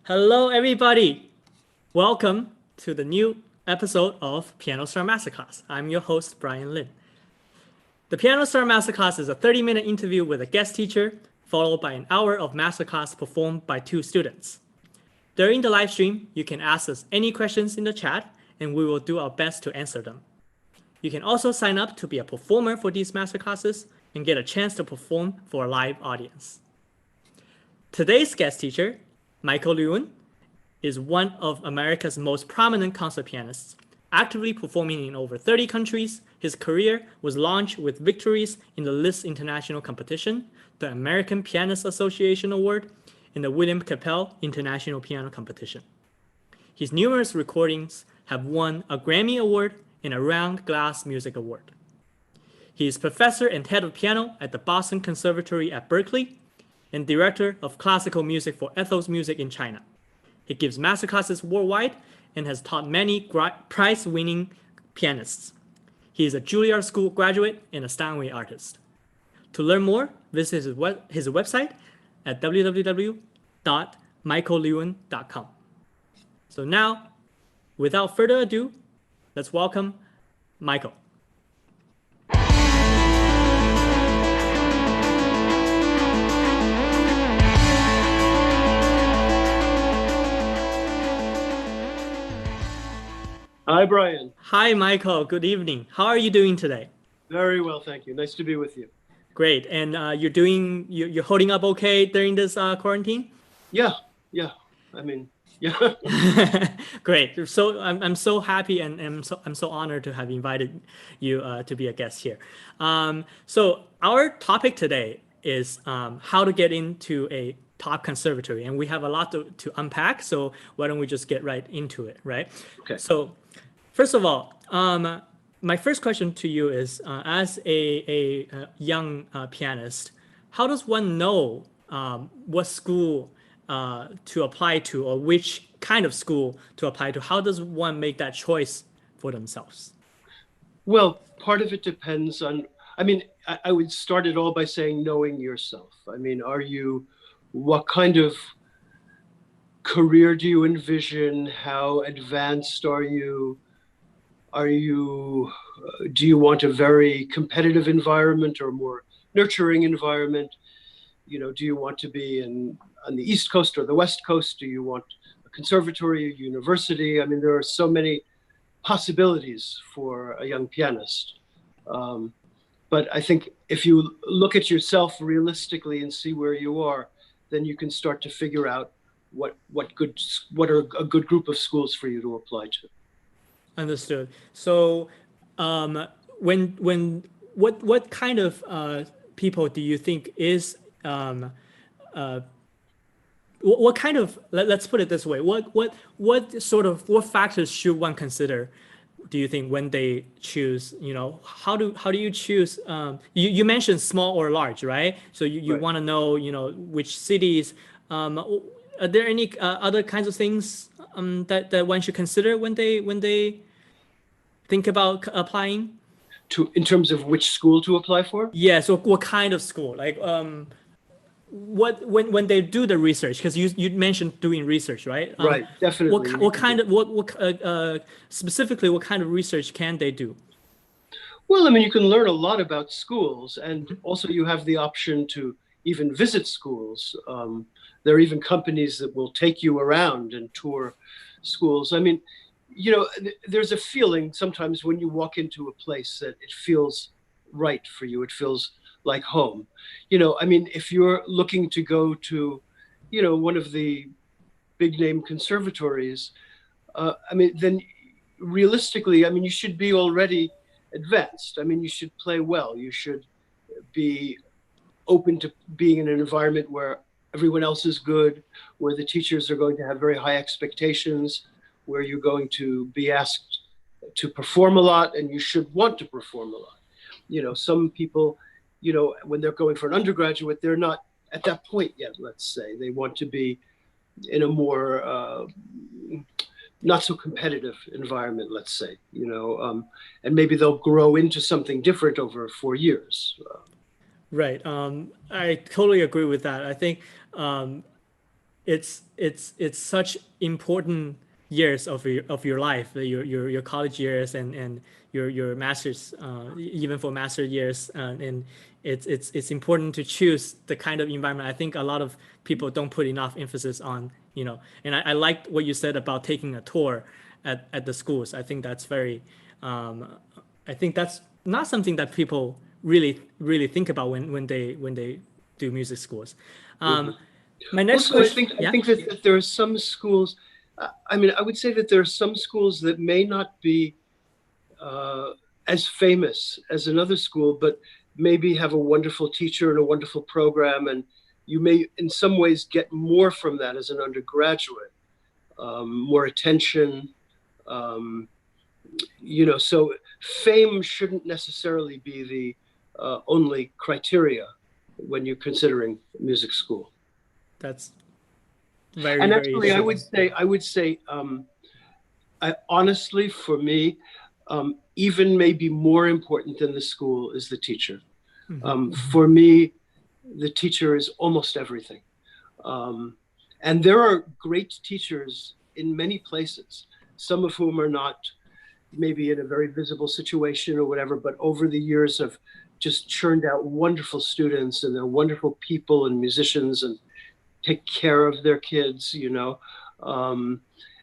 Hello, everybody. Welcome to the new episode of Piano Star Masterclass. I'm your host, Brian Lin. The Piano Star Masterclass is a 30-minute interview with a guest teacher, followed by an hour of masterclass performed by two students. During the live stream, you can ask us any questions in the chat, and we will do our best to answer them. You can also sign up to be a performer for these masterclasses and get a chance to perform for a live audience. Today's guest teacher, Michael Lewin, is one of America's most prominent concert pianists, actively performing in over 30 countries. His career was launched with victories in the Liszt International Competition, the American Pianist Association Award, and the William Capell International Piano Competition. His numerous recordings have won a Grammy Award and a Round Glass Music Award. He is professor and head of piano at the Boston Conservatory at Berklee and director of classical music for Ethos Music in China. He gives masterclasses worldwide and has taught many prize-winning pianists. He is a Juilliard School graduate and a Steinway Artist. To learn more, visit his website at www.michaellewin.com. So now, without further ado, let's welcome Michael. Hi, Brian. Hi, Michael. Good evening. How are you doing today? Very well, thank you. Nice to be with you. Great. And you're holding up okay during this quarantine? Yeah. I mean, yeah. Great. So I'm so happy and I'm so honored to have invited you to be a guest here. So our topic today is how to get into a top conservatory, and we have a lot to unpack. So why don't we just get right into it, right? Okay. So first of all, my first question to you is, as a young pianist, how does one know what school to apply to, or which kind of school to apply to? How does one make that choice for themselves? Well, part of it depends on, I would start it all by saying knowing yourself. I mean, what kind of career do you envision? How advanced are you? Do you want a very competitive environment or a more nurturing environment? You know, do you want to be on the East Coast or the West Coast? Do you want a conservatory, a university? I mean, there are so many possibilities for a young pianist. But I think if you look at yourself realistically and see where you are, then you can start to figure out what are a good group of schools for you to apply to. Understood. So, what kind of people do you think is what kind of, let's put it this way, what factors should one consider, do you think, when they choose, how do you choose, you mentioned small or large, right? So you Right. want to know, which cities, are there any other kinds of things that one should consider when they think about applying? In terms of which school to apply for? Yeah, so what kind of school? Like when they do the research, because you mentioned doing research, right? Right, definitely. What kind of specifically what kind of research can they do? Well, I mean, you can learn a lot about schools, and also you have the option to even visit schools. There are even companies that will take you around and tour schools. I mean, there's a feeling sometimes when you walk into a place that it feels right for you. It feels like home. I mean, if you're looking to go to, one of the big name conservatories, then realistically, I mean, you should be already advanced. I mean, you should play well. You should be open to being in an environment where everyone else is good, where the teachers are going to have very high expectations, where you're going to be asked to perform a lot, and you should want to perform a lot. Some people, when they're going for an undergraduate, they're not at that point yet, let's say. They want to be in a more not so competitive environment, let's say, and maybe they'll grow into something different over 4 years. Right. I totally agree with that. I think it's such important years of your life, your college years and your masters, even for master years, and it's important to choose the kind of environment. I think a lot of people don't put enough emphasis on, and I liked what you said about taking a tour at the schools. I think that's very, I think that's not something that people really think about when they do music schools. My next Also, question, I think that there are some schools. I mean, I would say that there are some schools that may not be as famous as another school, but maybe have a wonderful teacher and a wonderful program, and you may, in some ways, get more from that as an undergraduate, more attention. So fame shouldn't necessarily be the only criteria when you're considering music school. That's very, and very actually, true. I would say, honestly, for me, even maybe more important than the school is the teacher. For me, the teacher is almost everything. And there are great teachers in many places, some of whom are not maybe in a very visible situation or whatever, but over the years have just churned out wonderful students, and they're wonderful people and musicians and take care of their kids,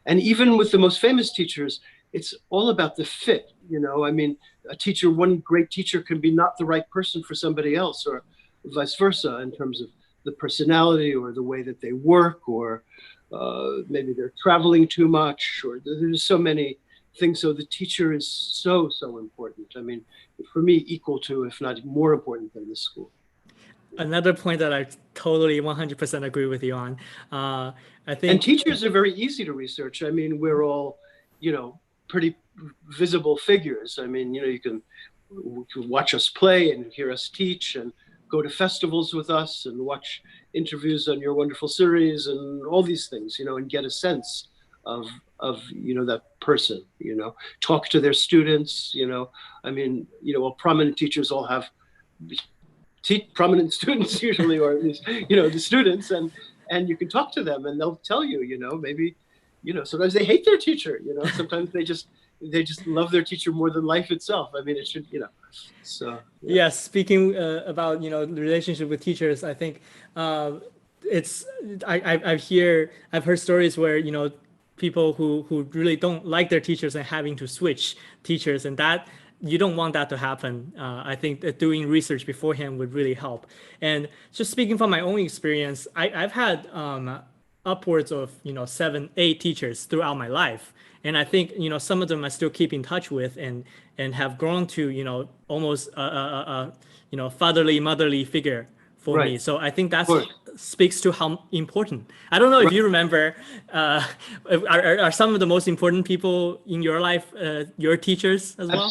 and even with the most famous teachers, it's all about the fit. I mean, one great teacher can be not the right person for somebody else, or vice versa, in terms of the personality or the way that they work, or maybe they're traveling too much, or there's so many things. So the teacher is so important. I mean, for me, equal to, if not more important than the school. Another point that I totally 100% agree with you on. I think, and teachers are very easy to research. I mean, we're all, pretty visible figures. I mean, you can watch us play and hear us teach and go to festivals with us and watch interviews on your wonderful series and all these things, and get a sense of that person, talk to their students, I mean, prominent teachers all have prominent students usually, or at least, the students, and you can talk to them and they'll tell you, maybe, sometimes they hate their teacher, sometimes they just love their teacher more than life itself. I mean, it should, so. Yeah. Yes, speaking about, the relationship with teachers, I think I've heard stories where, people who really don't like their teachers and having to switch teachers, and that you don't want that to happen. I think that doing research beforehand would really help. And just speaking from my own experience, I've had upwards of 7, 8 teachers throughout my life, and I think some of them I still keep in touch with and have grown to almost fatherly, motherly figure for me. So I think that speaks to how important. I don't know if you remember, are some of the most important people in your life your teachers as well?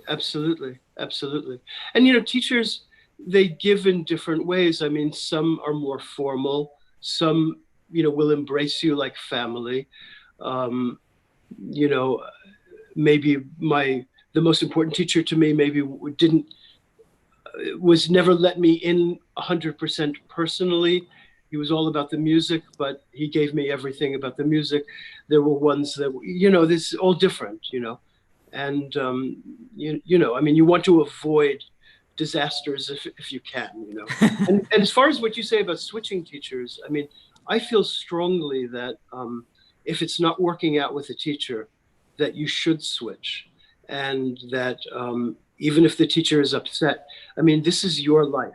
Absolutely. And teachers, they give in different ways. I mean, some are more formal, some will embrace you like family. Maybe the most important teacher to me maybe was never let me in 100% personally. He was all about the music, but he gave me everything about the music. There were ones that, this is all different, and, I mean, you want to avoid disasters if you can, and as far as what you say about switching teachers, I mean, I feel strongly that if it's not working out with a teacher, that you should switch, and that even if the teacher is upset, I mean, this is your life.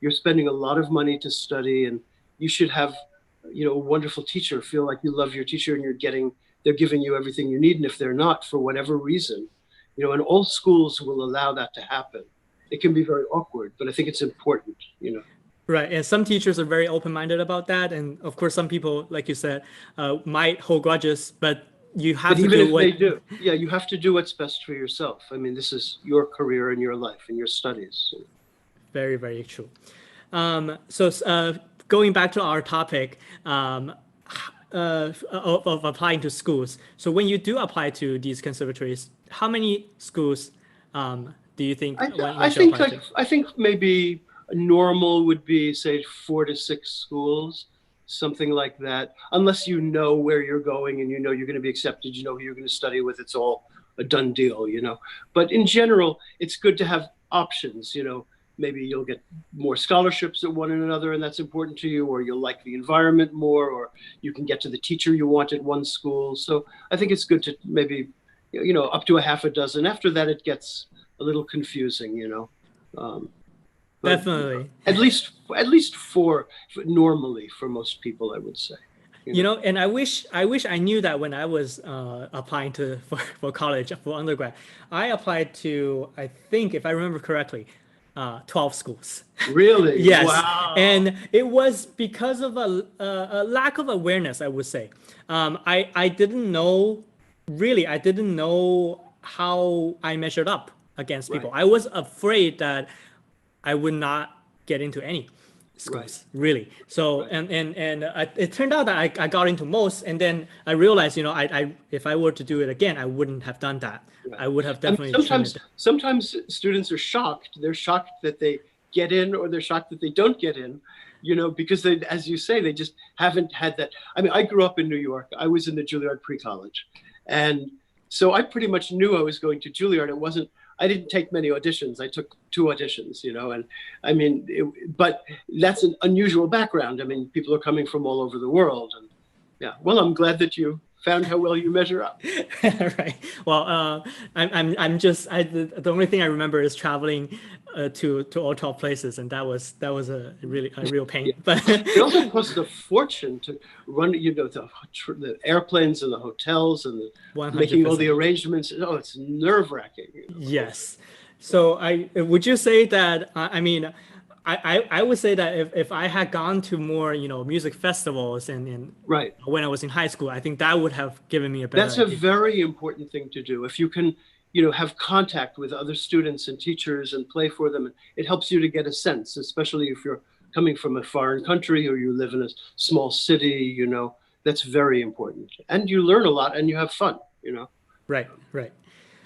You're spending a lot of money to study, and you should have, a wonderful teacher, feel like you love your teacher and they're giving you everything you need. And if they're not, for whatever reason, and all schools will allow that to happen. It can be very awkward, but I think it's important, Right. And some teachers are very open-minded about that. And of course, some people, like you said, might hold grudges, but you have to do what they do. Yeah, you have to do what's best for yourself. I mean, this is your career and your life and your studies. Very, very true. So going back to our topic of applying to schools. So when you do apply to these conservatories, how many schools do you think I think I think maybe normal would be, say, 4 to 6 schools. something like that, unless you know where you're going and you know you're going to be accepted, you know who you're going to study with, it's all a done deal, you know. But in general, it's good to have options, you know. Maybe you'll get more scholarships at one and another, and that's important to you, or you'll like the environment more, or you can get to the teacher you want at one school. So I think it's good to maybe, you know, up to a half a dozen. After that, it gets a little confusing, you know. Definitely. At least four normally for most people, I would say. You know, and I wish I knew that when I was applying for college, for undergrad. I applied to, I think, if I remember correctly, 12 schools. Really? Yes. Wow. And it was because of a lack of awareness, I would say. I didn't know, really, I didn't know how I measured up against people. Right. I was afraid that I would not get into any schools, really. So, it turned out that I got into most, and then I realized, you know, I if I were to do it again, I wouldn't have done that. Right. I would have And definitely sometimes students are shocked. They're shocked that they get in, or they're shocked that they don't get in, you know, because they, as you say, they just haven't had that. I mean, I grew up in New York. I was in the Juilliard pre-college, and so I pretty much knew I was going to Juilliard. I didn't take many auditions. I took 2 auditions, you know, and I mean, but that's an unusual background. I mean, people are coming from all over the world, and yeah. Well, I'm glad that you found how well you measure up. Right. Well, the only thing I remember is traveling to all 12 places, and that was a real pain. Yeah. But it also costs a fortune to run, you know, the airplanes and the hotels and making all the arrangements. Oh, it's nerve-wracking. You know? Yes. So would you say that, I mean, I would say that if I had gone to more, you know, music festivals and right when I was in high school, I think that would have given me a better That's idea. A very important thing to do. If you can, you know, have contact with other students and teachers and play for them, it helps you to get a sense, especially if you're coming from a foreign country or you live in a small city, you know, that's very important. And you learn a lot and you have fun, you know. Right.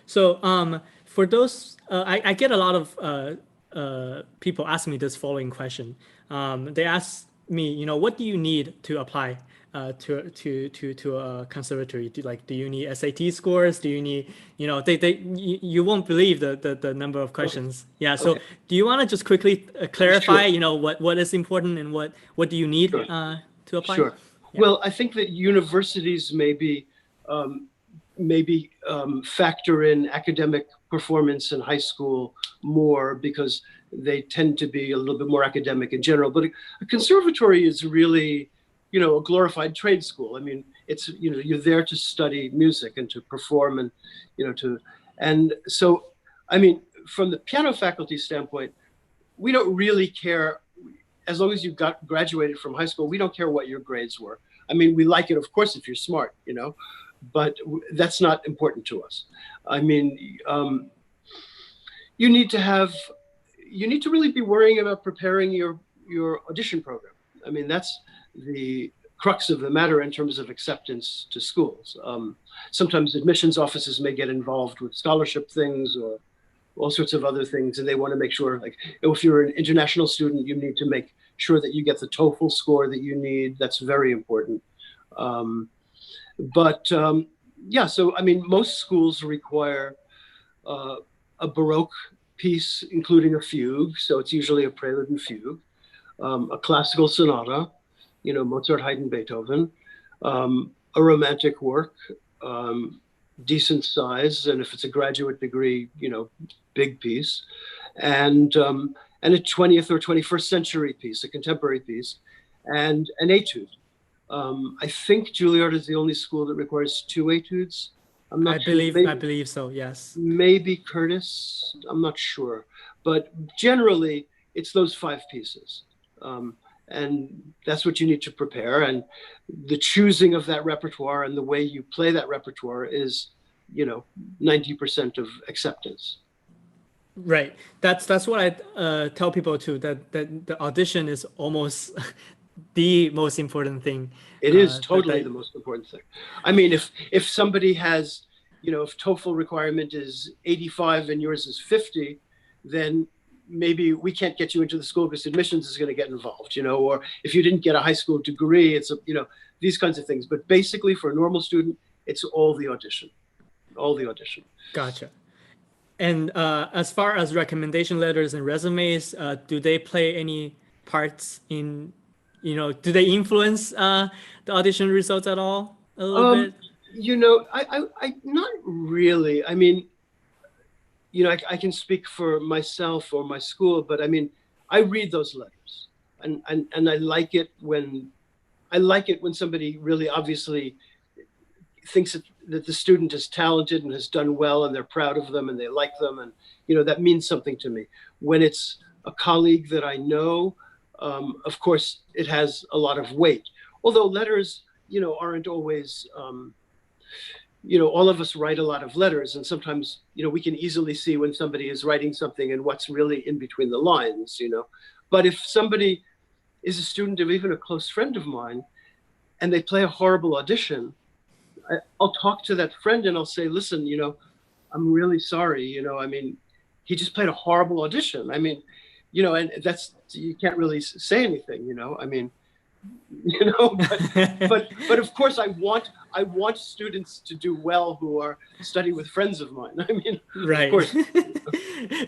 So for those, I get a lot of people ask me this following question. They ask me, you know, what do you need to apply to a conservatory? Do you need SAT scores? Do you need, you know, you won't believe the number of questions. Okay. Yeah. So do you want to just quickly clarify, you know, what is important and what do you need to apply? Sure. Yeah. Well, I think that universities maybe factor in academic performance in high school more because they tend to be a little bit more academic in general. But a conservatory is really, you know, a glorified trade school. I mean, it's, you know, you're there to study music and to perform and, you know, and so, I mean, from the piano faculty standpoint, we don't really care. As long as you graduated from high school, we don't care what your grades were. I mean, we like it, of course, if you're smart, you know, but that's not important to us. I mean, you need to really be worrying about preparing your audition program. I mean, that's the crux of the matter in terms of acceptance to schools. Sometimes admissions offices may get involved with scholarship things or all sorts of other things, and they want to make sure, like, if you're an international student, you need to make sure that you get the TOEFL score that you need. That's very important. Yeah, so I mean, most schools require a Baroque piece, including a fugue. So it's usually a prelude and fugue, a classical sonata, you know, Mozart, Haydn, Beethoven, a romantic work, decent size, and if it's a graduate degree, you know, big piece, and a 20th or 21st century piece, a contemporary piece, and an etude. I think Juilliard is the only school that requires 2 etudes. I'm not sure. I believe so, yes. Maybe Curtis, I'm not sure. But generally, it's those 5 pieces. And that's what you need to prepare. And the choosing of that repertoire and the way you play that repertoire is, you know, 90% of acceptance. Right. That's what I tell people too, that the audition is almost the most important thing. It is totally the most important thing. I mean, if somebody has, you know, if TOEFL requirement is 85 and yours is 50, then maybe we can't get you into the school because admissions is going to get involved, you know, or if you didn't get a high school degree, it's, you know, these kinds of things. But basically for a normal student, it's all the audition, all the audition. Gotcha. And as far as recommendation letters and resumes, do they play any parts in, you know, do they influence the audition results at all a little bit? You know, I not really. I mean, you know, I can speak for myself or my school, but I mean, I read those letters, and I like it when somebody really obviously thinks that the student is talented and has done well, and they're proud of them and they like them, and you know, that means something to me. When it's a colleague that I know, of course, it has a lot of weight. Although letters, you know, aren't always. You know, all of us write a lot of letters, and sometimes, you know, we can easily see when somebody is writing something and what's really in between the lines, you know. But if somebody is a student of even a close friend of mine and they play a horrible audition, I'll talk to that friend and I'll say, listen, you know, I'm really sorry, you know, I mean, he just played a horrible audition. I mean, you know, and that's, you can't really say anything, you know, I mean, you know, but of course I want students to do well who are study with friends of mine. I mean, right. Of course.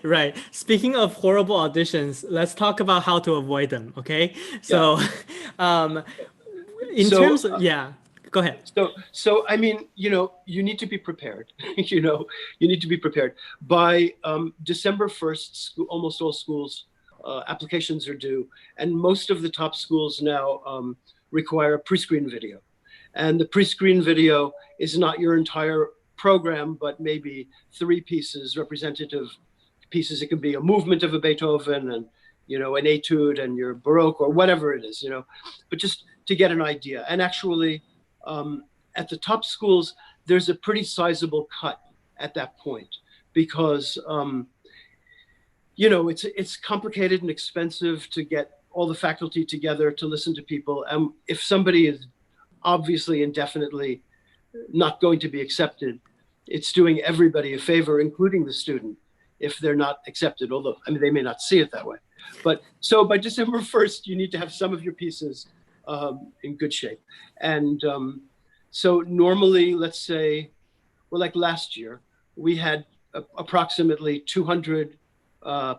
Right. Speaking of horrible auditions, let's talk about how to avoid them. Okay. So, in terms of, go ahead. So I mean, you know, you need to be prepared. You know, you need to be prepared. By December 1st, almost all schools applications are due, and most of the top schools now require a pre-screen video. And the pre-screen video is not your entire program, but maybe 3 pieces, representative pieces. It can be a movement of a Beethoven and, you know, an etude and your Baroque or whatever it is, you know, but just to get an idea. And actually, at the top schools, there's a pretty sizable cut at that point because, you know, it's complicated and expensive to get all the faculty together to listen to people. And if somebody is obviously indefinitely not going to be accepted, it's doing everybody a favor, including the student, if they're not accepted, although, I mean, they may not see it that way. But so by December 1st, you need to have some of your pieces in good shape. And so normally, let's say, well, like last year, we had approximately 200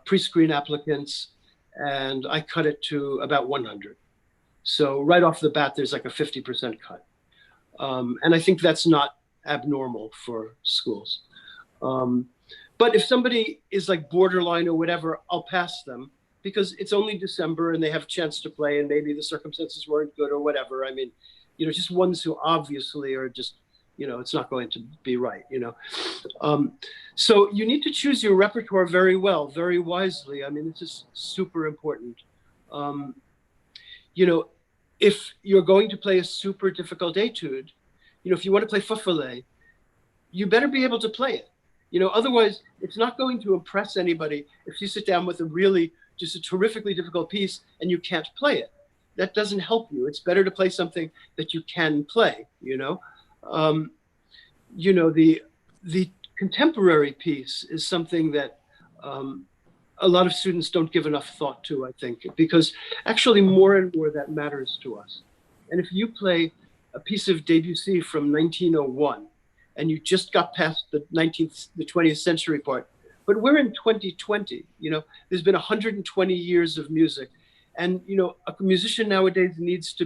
pre-screen applicants, and I cut it to about 100. So right off the bat, there's like a 50% cut. And I think that's not abnormal for schools. But if somebody is like borderline or whatever, I'll pass them because it's only December and they have a chance to play and maybe the circumstances weren't good or whatever. I mean, you know, just ones who obviously are just, you know, it's not going to be right, you know. So you need to choose your repertoire very well, very wisely. I mean, this is super important. You know, if you're going to play a super difficult etude, you know, if you want to play Fufale, you better be able to play it. You know, otherwise it's not going to impress anybody if you sit down with a really, just a terrifically difficult piece and you can't play it. That doesn't help you. It's better to play something that you can play, you know. You know, the contemporary piece is something that a lot of students don't give enough thought to, I think, because actually more and more that matters to us. And if you play a piece of Debussy from 1901 and you just got past the 20th century part, but we're in 2020, you know, there's been 120 years of music. And, you know, a musician nowadays needs to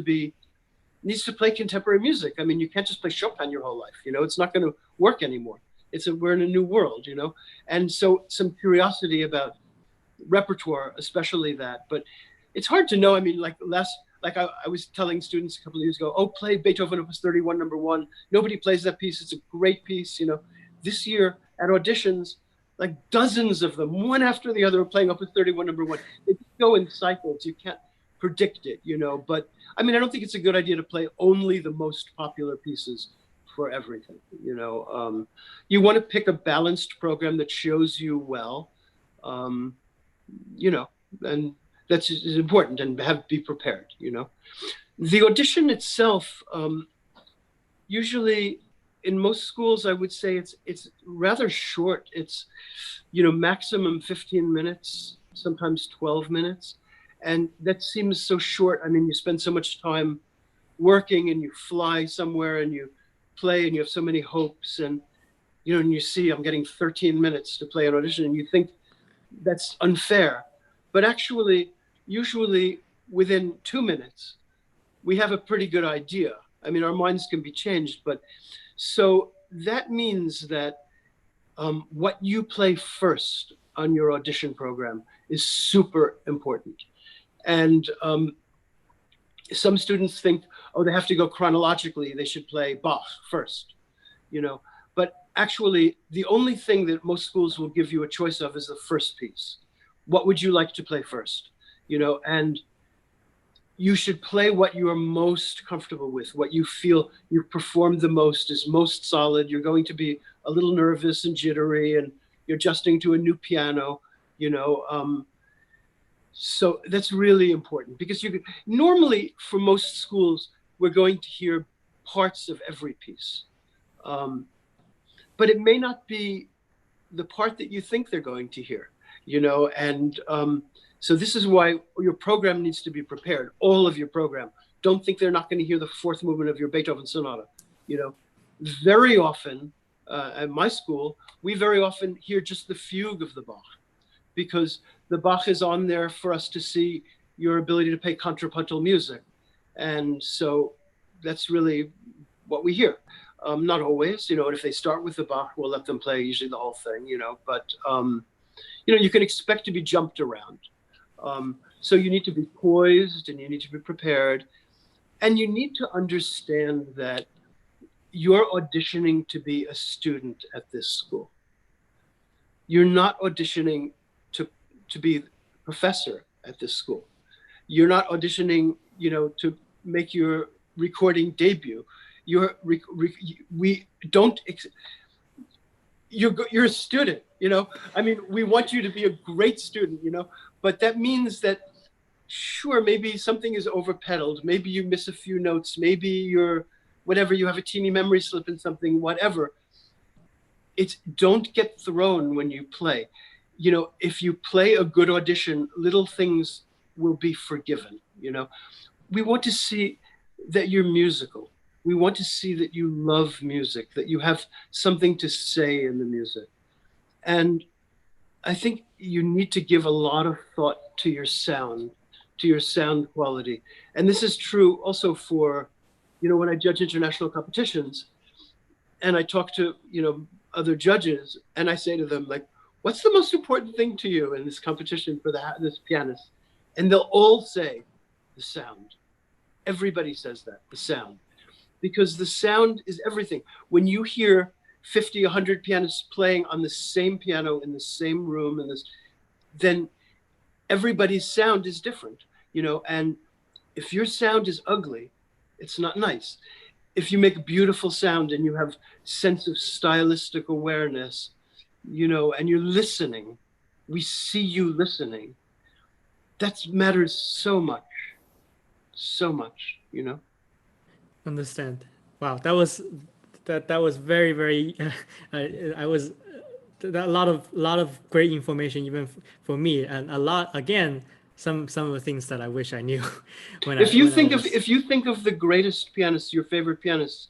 play contemporary music. I mean, you can't just play Chopin your whole life, you know, it's not going to work anymore. We're in a new world, you know? And so some curiosity about repertoire, especially that, but it's hard to know. I mean, I was telling students a couple of years ago, oh, play Beethoven Opus 31, number 1. Nobody plays that piece. It's a great piece, you know. This year at auditions, like dozens of them, one after the other, are playing Opus 31, number 1. They go in cycles. You can't predict it, you know. But I mean, I don't think it's a good idea to play only the most popular pieces for everything, you know. You want to pick a balanced program that shows you well, you know, and that's important, and be prepared, you know. The audition itself, usually in most schools, I would say it's rather short. It's, you know, maximum 15 minutes sometimes 12 minutes. And that seems so short. I mean, you spend so much time working and you fly somewhere and you play and you have so many hopes, and and you see I'm getting 13 minutes to play an audition and you think that's unfair. But actually, usually within 2 minutes, we have a pretty good idea. I mean, our minds can be changed, but so that means that what you play first on your audition program is super important. And some students think, oh, they have to go chronologically. They should play Bach first, But actually, the only thing that most schools will give you a choice of is the first piece. What would you like to play first? And you should play what you are most comfortable with, what you feel you've performed the most, is most solid. You're going to be a little nervous and jittery, and you're adjusting to a new piano, So that's really important, because normally for most schools, we're going to hear parts of every piece. But it may not be the part that you think they're going to hear, and so this is why your program needs to be prepared, all of your program. Don't think they're not going to hear the fourth movement of your Beethoven Sonata. Very often at my school, we very often hear just the fugue of the Bach, because the Bach is on there for us to see your ability to play contrapuntal music. And so that's really what we hear. Not always, and if they start with the Bach, we'll let them play usually the whole thing, but, you can expect to be jumped around. So you need to be poised and you need to be prepared. And you need to understand that you're auditioning to be a student at this school. You're not auditioning to be a professor at this school. You're not auditioning, to make your recording debut. You're a student, I mean, we want you to be a great student, but that means that, sure, maybe something is overpedaled. Maybe you miss a few notes. Maybe you have a teeny memory slip in something, whatever. Don't get thrown when you play. If you play a good audition, little things will be forgiven, We want to see that you're musical. We want to see that you love music, that you have something to say in the music. And I think you need to give a lot of thought to your sound quality. And this is true also for, when I judge international competitions and I talk to, other judges, and I say to them, like, what's the most important thing to you in this competition for this pianist? And they'll all say the sound. Everybody says that, the sound. Because the sound is everything. When you hear 50, 100 pianists playing on the same piano in the same room, then everybody's sound is different, and if your sound is ugly, it's not nice. If you make a beautiful sound and you have sense of stylistic awareness, and you're listening, we see you listening, that matters so much, Understand. Wow, that was very, very. I was a lot of great information even for me, and a lot again. Some of the things that I wish I knew if you think of the greatest pianists, your favorite pianists,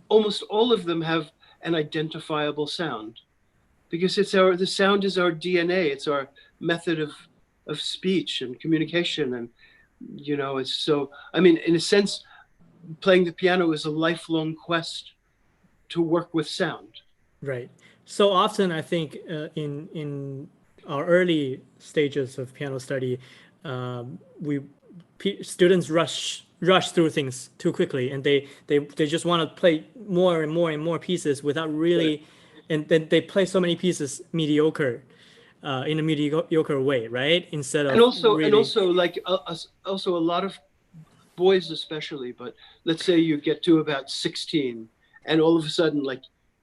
almost all of them have an identifiable sound, because the sound is our DNA. It's our method of speech and communication, and it's so. I mean, in a sense, playing the piano is a lifelong quest to work with sound. Right. So often, I think in our early stages of piano study, students rush through things too quickly, and they just want to play more and more and more pieces without really, and then they play so many pieces mediocre, in a mediocre way, right? Instead of also like also a lot of boys especially, but let's say you get to about 16, and all of a sudden, like,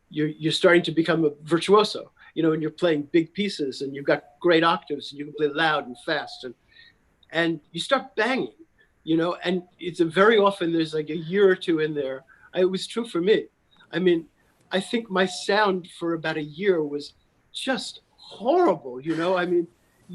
you're starting to become a virtuoso, and you're playing big pieces, and you've got great octaves, and you can play loud and fast, and you start banging, and it's very often there's like a year or two in there. It was true for me. I mean, I think my sound for about a year was just horrible, I mean,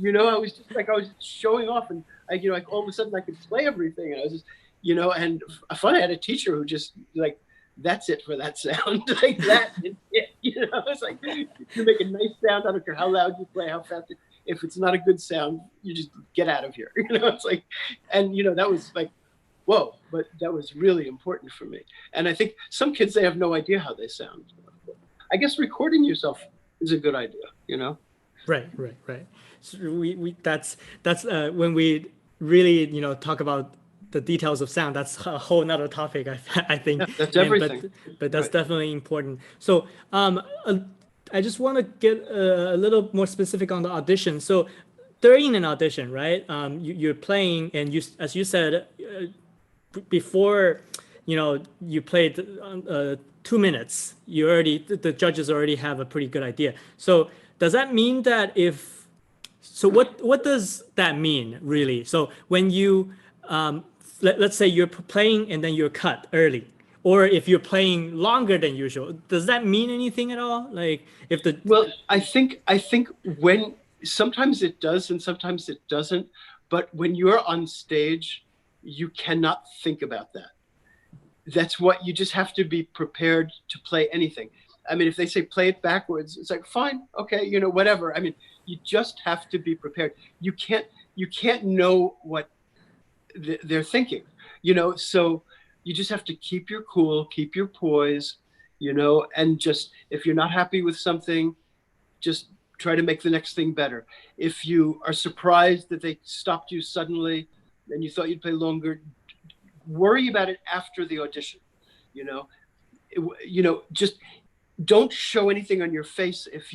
I was just like, I was showing off, and like all of a sudden I could play everything. And I was just, and I had a teacher who just like, that's it for that sound. Like that is it. It's like, you make a nice sound. I don't care how loud you play, how fast. If it's not a good sound, you just get out of here. It's like, and that was like, whoa, but that was really important for me. And I think some kids, they have no idea how they sound. I guess recording yourself is a good idea, Right. So that's when we really, talk about the details of sound, that's a whole nother topic, I think. Yeah, that's everything. But that's definitely important. So I just want to get a little more specific on the audition. So during an audition, right, you're playing, and as you said, before, you played 2 minutes, the judges already have a pretty good idea. So does that mean that what does that mean really? So when you, let's say you're playing and then you're cut early, or if you're playing longer than usual, does that mean anything at all? Like well, I think when sometimes it does and sometimes it doesn't, but when you're on stage, you cannot think about that. That's what you just have to be prepared to play anything. I mean, if they say play it backwards, it's like, fine, okay, whatever. I mean, you just have to be prepared. You can't know what they're thinking, so you just have to keep your cool, keep your poise, and just, if you're not happy with something, just try to make the next thing better. If you are surprised that they stopped you suddenly and you thought you'd play longer, worry about it after the audition. Just don't show anything on your face. If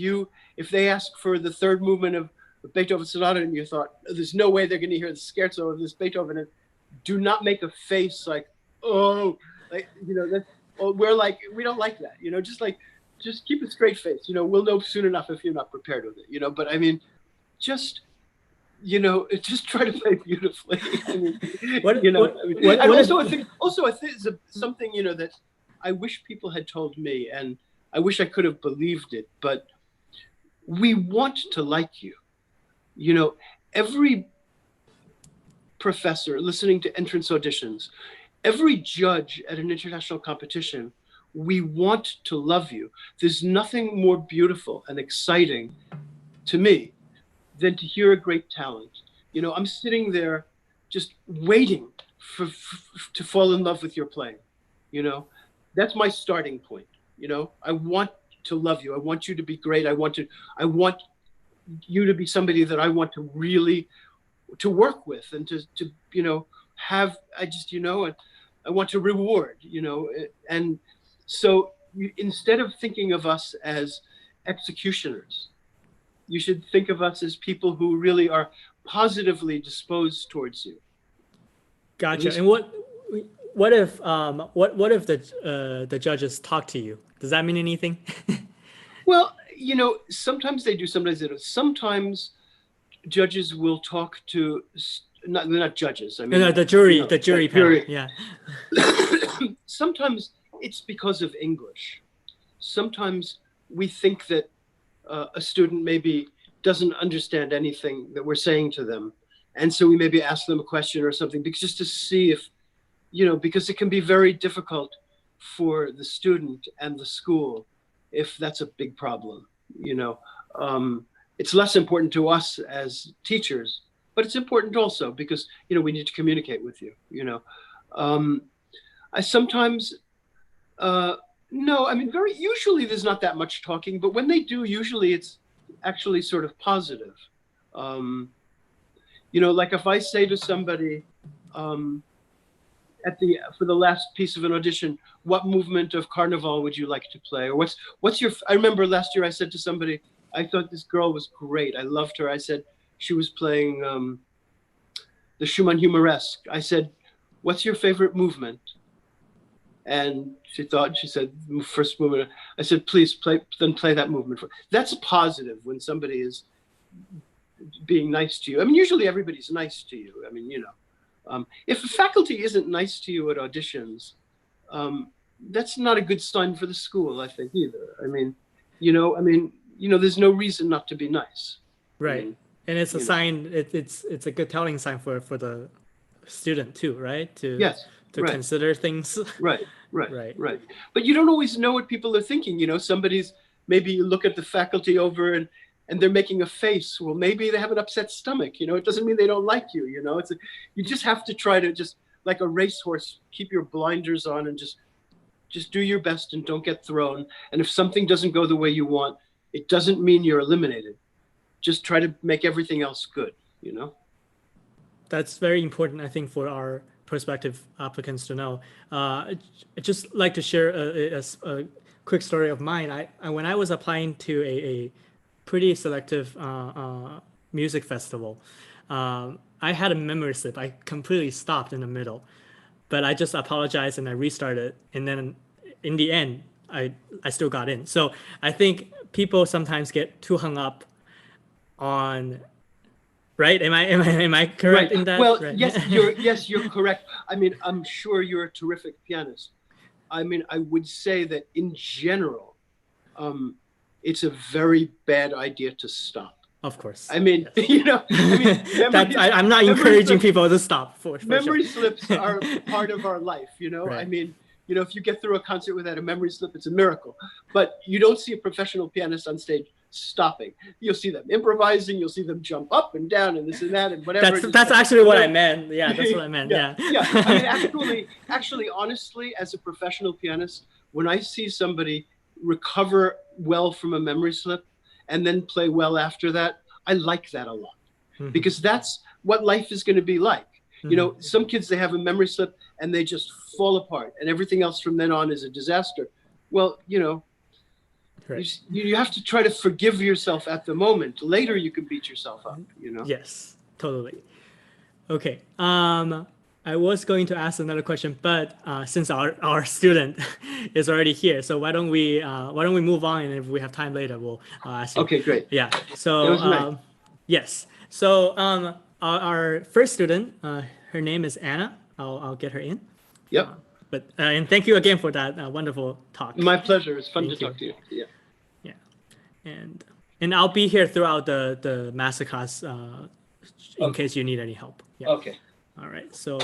they ask for the third movement of Beethoven Sonata and you thought, there's no way they're going to hear the scherzo of this Beethoven, and do not make a face like, oh, like, that's, we're like, we don't like that, just keep a straight face. We'll know soon enough if you're not prepared with it, but I mean, just try to play beautifully. I mean, I think it's something, that I wish people had told me, and I wish I could have believed it, but we want to like you. Every professor listening to entrance auditions, every judge at an international competition, we want to love you. There's nothing more beautiful and exciting to me than to hear a great talent. I'm sitting there just waiting to fall in love with your playing. That's my starting point. I want to love you. I want you to be great. I want you to be somebody that I want to really to work with and to have. And I want to reward. And so instead of thinking of us as executioners, you should think of us as people who really are positively disposed towards you. Gotcha. And what if the judges talk to you? Does that mean anything? Well, sometimes they do, sometimes they don't. Sometimes judges will talk to not judges. I mean, no, the jury, the jury panel. Yeah. Sometimes it's because of English. Sometimes we think that a student maybe doesn't understand anything that we're saying to them, and so we maybe ask them a question or something, because just to see if, because it can be very difficult for the student and the school if that's a big problem. It's less important to us as teachers, but it's important also because we need to communicate with you. I sometimes no, I mean, very usually there's not that much talking, but when they do, usually it's actually sort of positive. Like if I say to somebody for the last piece of an audition, what movement of Carnival would you like to play? Or what's your, I remember last year I said to somebody, I thought this girl was great. I loved her. I said, she was playing the Schumann Humoresque. I said, what's your favorite movement? And she said, first movement. I said, please play that movement. That's positive when somebody is being nice to you. I mean, usually everybody's nice to you. I mean, if the faculty isn't nice to you at auditions, that's not a good sign for the school, I think, either. I mean, there's no reason not to be nice. Right. And it's a You know. sign. It's a good telling sign for the student too, right? Yes, To right. consider things. Right. Right. But you don't always know what people are thinking. You know, maybe you look at the faculty over and they're making a face. Well, maybe they have an upset stomach. You know, it doesn't mean they don't like you. You know, you just have to try to just like a racehorse, keep your blinders on and just do your best and don't get thrown. And if something doesn't go the way you want, it doesn't mean you're eliminated. Just try to make everything else good. You know. That's very important, I think, for our prospective applicants to know. I'd just like to share a quick story of mine. When I was applying to a pretty selective music festival, I had a memory slip. I completely stopped in the middle, but I just apologized and I restarted. And then in the end, I still got in. So I think people sometimes get too hung up on. Right? Am I correct in that? Well, right. yes, you're correct. I mean, I'm sure you're a terrific pianist. I mean, I would say that in general, it's a very bad idea to stop. Of course. I mean, yes. You know, I'm not encouraging people to stop. For memory sure. slips are part of our life. You know, Right. I mean, you know, if you get through a concert without a memory slip, it's a miracle. But you don't see a professional pianist on stage stopping. You'll see them improvising. You'll see them jump up and down and this and that and whatever. That's actually what I meant. Yeah, that's what I meant. Yeah. I mean, actually, honestly, as a professional pianist, when I see somebody recover well from a memory slip and then play well after that, I like that a lot because that's what life is going to be like. You know, some kids, they have a memory slip and they just fall apart and everything else from then on is a disaster. Well, you know, right. You have to try to forgive yourself at the moment. Later, you can beat yourself up, you know? Yes, totally. Okay. I was going to ask another question, but since our student is already here, so why don't we move on, and if we have time later, we'll ask you. Okay, great. Yeah. So nice. Yes. So our first student, her name is Anna. I'll get her in. Yep. And thank you again for that wonderful talk. My pleasure. It's fun to talk to you. Yeah. Yeah. And I'll be here throughout the masterclass in case you need any help. Yeah. Okay. All right. So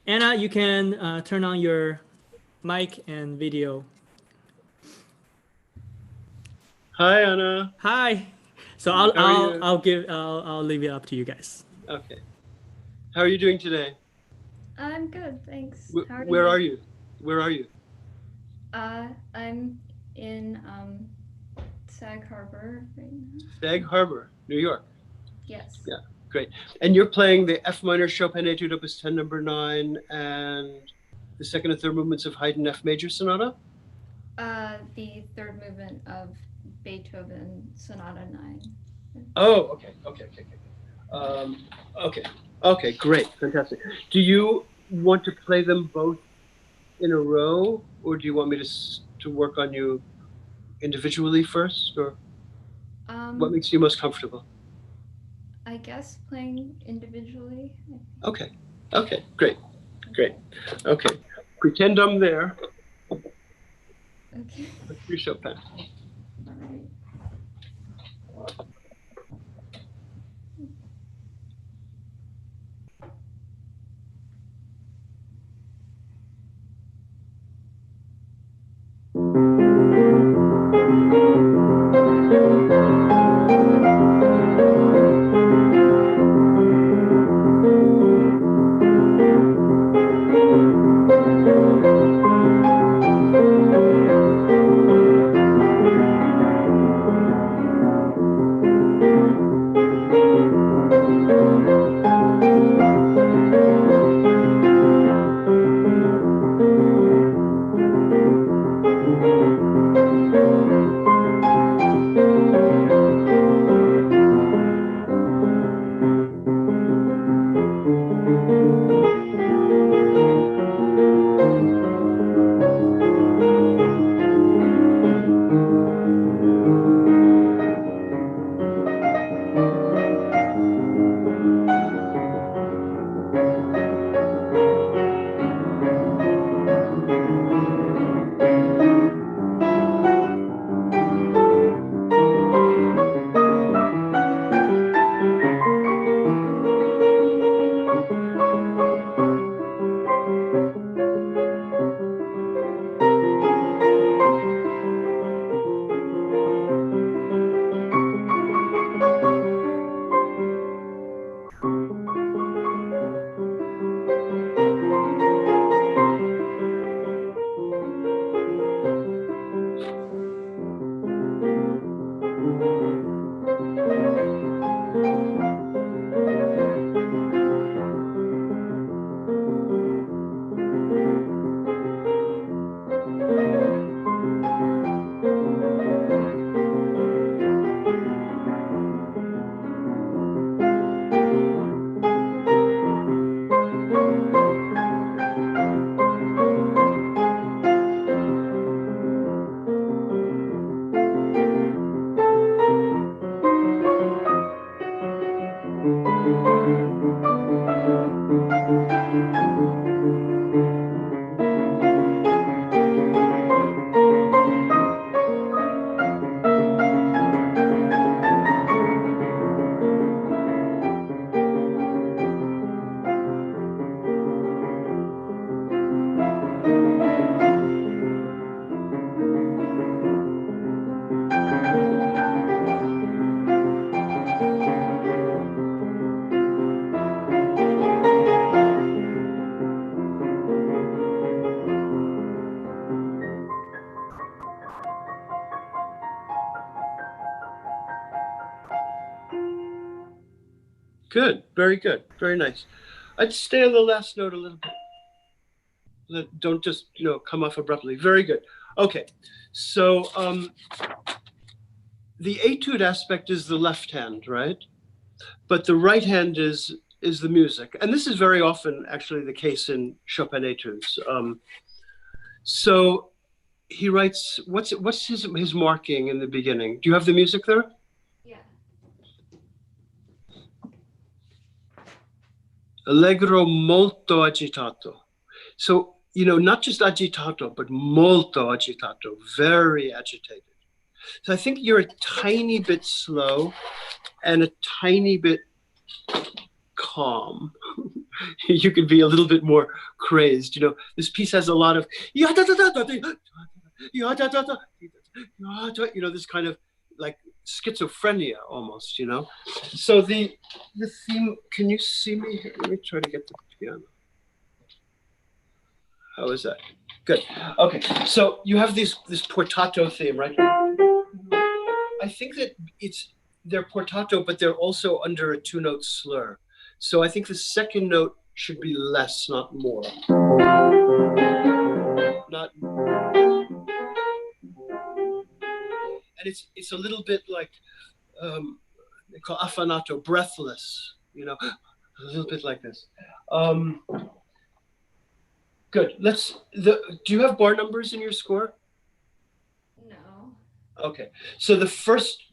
Anna, you can turn on your mic and video. Hi, Anna. Hi. So I'll leave it up to you guys. Okay. How are you doing today? I'm good, thanks. Where are you? Where are you? I'm in Sag Harbor right now. Sag Harbor, New York. Yes. Yeah, great. And you're playing the F minor Chopin Etude Opus 10 number 9 and the second and third movements of Haydn F major Sonata? The third movement of Beethoven Sonata 9. Oh, okay, great, fantastic. Do you want to play them both in a row, or do you want me to work on you individually first, or what makes you most comfortable? I guess playing individually. Okay, great. Okay, pretend I'm there. Okay. Let's do Chopin. All right. Good. Very good. Very nice. I'd stay on the last note a little bit. Don't just, come off abruptly. Very good. Okay. So the etude aspect is the left hand, right? But the right hand is the music. And this is very often actually the case in Chopin etudes. So he writes, what's his marking in the beginning? Do you have the music there? Yeah. Allegro molto agitato. So, not just agitato, but molto agitato, very agitated. So I think you're a tiny bit slow and a tiny bit calm. You could be a little bit more crazed. This piece has a lot of, this kind of like schizophrenia almost, So the theme, can you see me here? Let me try to get the piano. How is that? Good. Okay. So you have this portato theme, right? I think that they're portato, but they're also under a 2-note slur. So I think the second note should be less, not more. And it's a little bit like they call affanato, breathless, a little bit like this. Good. Do you have bar numbers in your score? No. Okay. So the first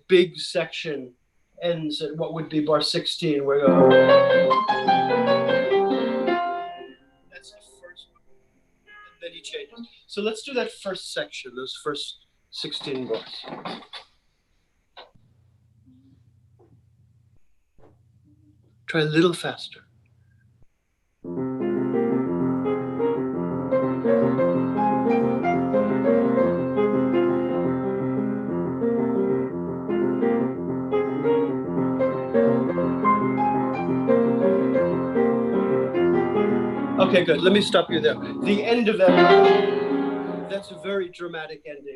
big section ends at what would be bar 16, where that's the first one. And then he changes. So let's do that first section, those first 16 bars. Try a little faster. Okay, good. Let me stop you there. The end of that's a very dramatic ending.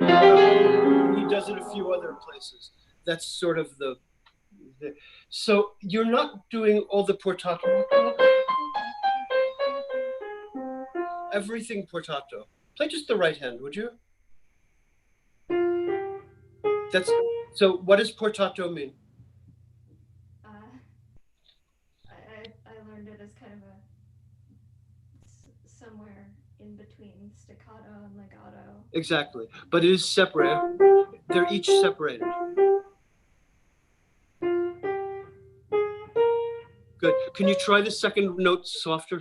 He does it a few other places. That's sort of the so you're not doing all the portato. Everything portato. Play just the right hand, would you? So what does portato mean? I learned it as kind of somewhere in between staccato and legato. Exactly, but it is separate. They're each separated. Good. Can you try the second note softer?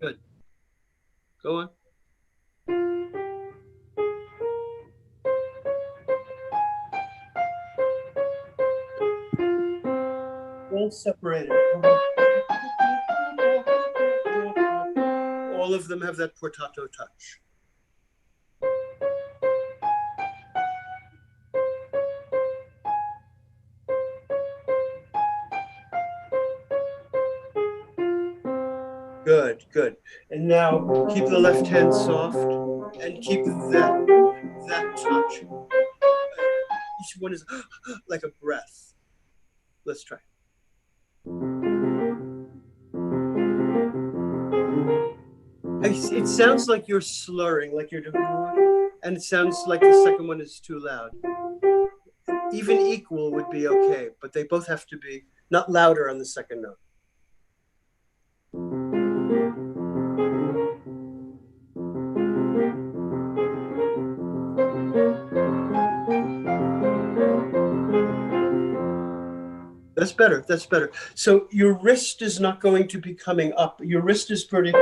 Good. Go on. All separated. All of them have that portato touch. Good, good. And now keep the left hand soft and keep that touch. Each one is like a breath. Let's try. It sounds like you're slurring, like you're doing, and it sounds like the second one is too loud. Even equal would be okay, but they both have to be not louder on the second note. That's better. That's better. So your wrist is not going to be coming up. Your wrist is pretty.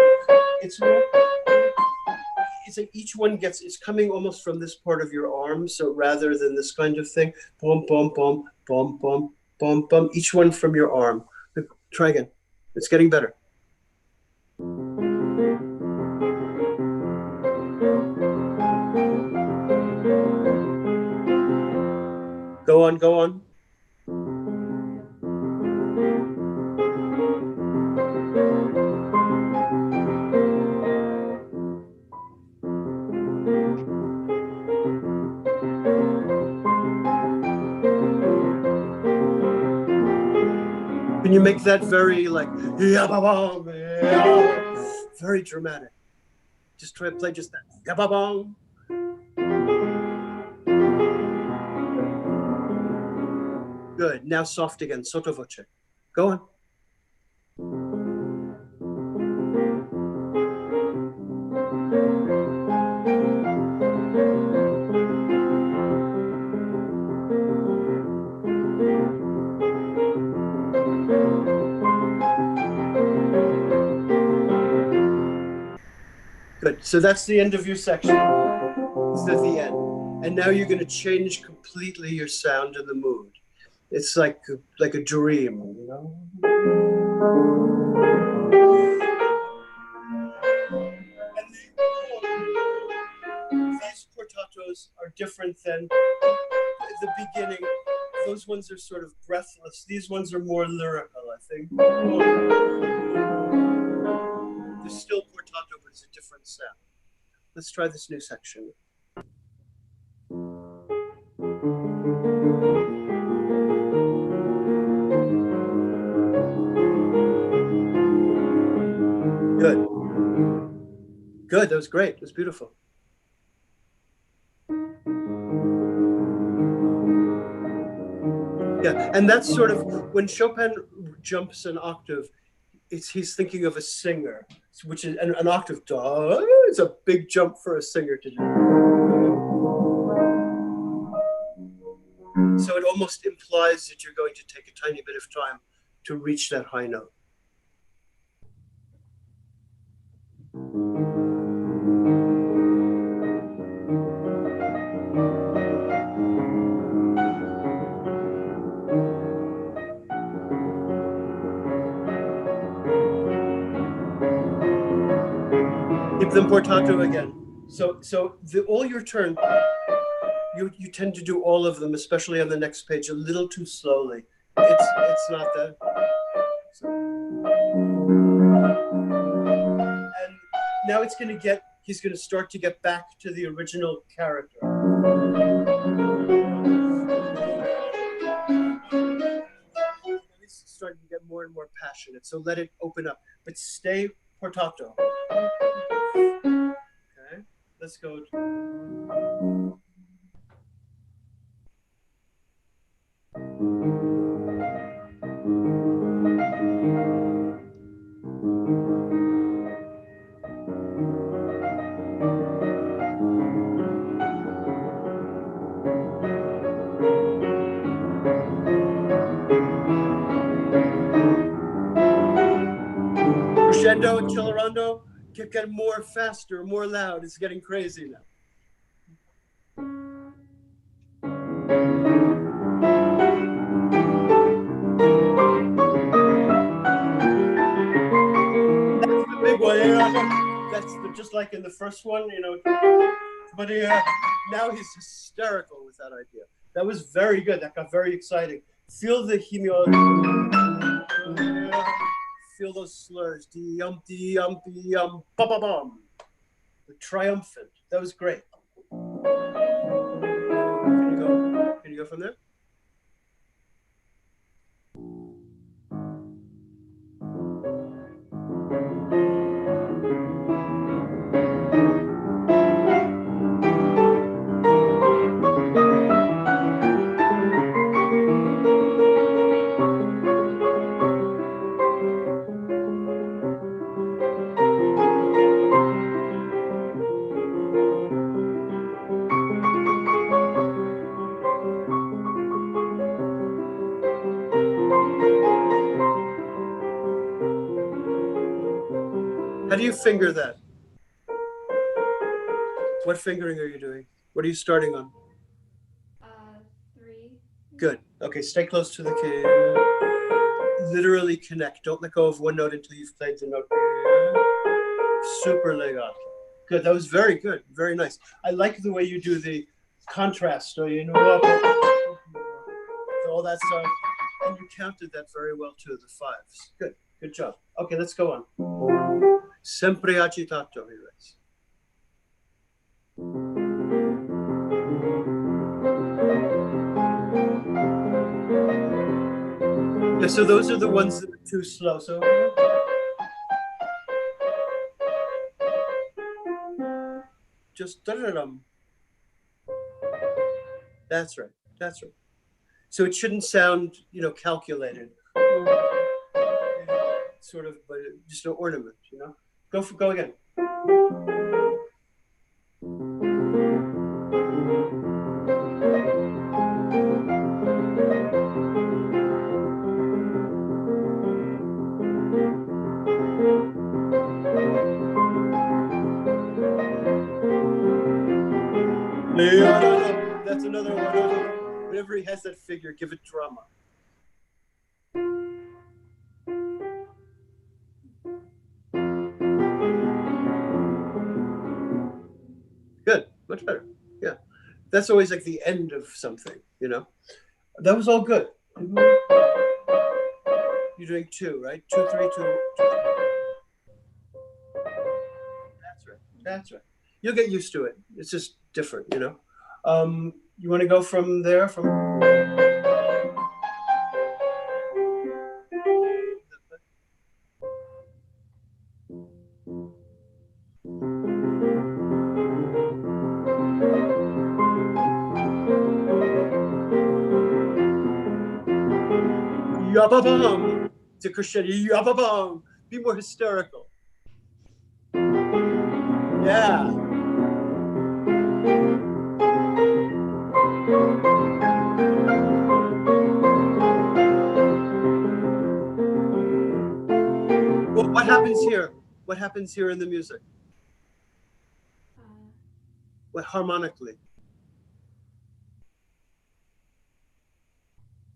It's like each one it's coming almost from this part of your arm. So rather than this kind of thing, bum bum bum bum bum bum bum. Each one from your arm. Try again. It's getting better. Go on. Go on. you make that very like, very dramatic. Just try to play just that. Good. Now soft again. Sotto voce. Go on. Good. So that's the end of your section. It's at the end. And now you're going to change completely your sound and the mood. It's like a dream, you know? And these portatos are different than the beginning. Those ones are sort of breathless. These ones are more lyrical, I think. They're still portato, but it's a different sound. Let's try this new section. Good. Good, that was great. It was beautiful. Yeah, and that's sort of when Chopin jumps an octave, he's thinking of a singer, which is an octave. It's a big jump for a singer to do. So it almost implies that you're going to take a tiny bit of time to reach that high note. Keep them portato again. So all your turn, you tend to do all of them, especially on the next page, a little too slowly. It's not that. So. And now he's going to start to get back to the original character. He's starting to get more and more passionate, so let it open up, but stay portato. Okay, let's go. Crescendo, accelerando, get more faster, more loud. It's getting crazy now. That's the big one. That's just like in the first one, you know. But now he's hysterical with that idea. That was very good. That got very exciting. Feel the hemio. Feel those slurs. Dee-yum, dee-yum, dee-yum, ba-ba-bum. The triumphant. That was great. Can you go from there? How do you finger that? What fingering are you doing? What are you starting on? 3. Good. Okay, stay close to the key. Literally connect. Don't let go of one note until you've played the note. Super legato. Good. That was very good. Very nice. I like the way you do the contrast. So you know, all that stuff. And you counted that very well too, the fives. Good. Good job. Okay, let's go on. Sempre agitato, he writes. so those are the ones that are too slow. So just da-da-dum. That's right. That's right. So it shouldn't sound, you know, calculated. Sort of, but just an ornament, you know. Go again. That's another one. Whenever he has that figure, give it drama. Good, much better. Yeah, that's always like the end of something, you know. That was all good. You're doing 2, right? 2, 3, 2, 2. That's right. That's right. You'll get used to it. It's just different, you know. You want to go from there? From yabba-bum to crescendo. Yabba-bum. Be more hysterical. Yeah. Well, what happens here? What happens here in the music? What harmonically?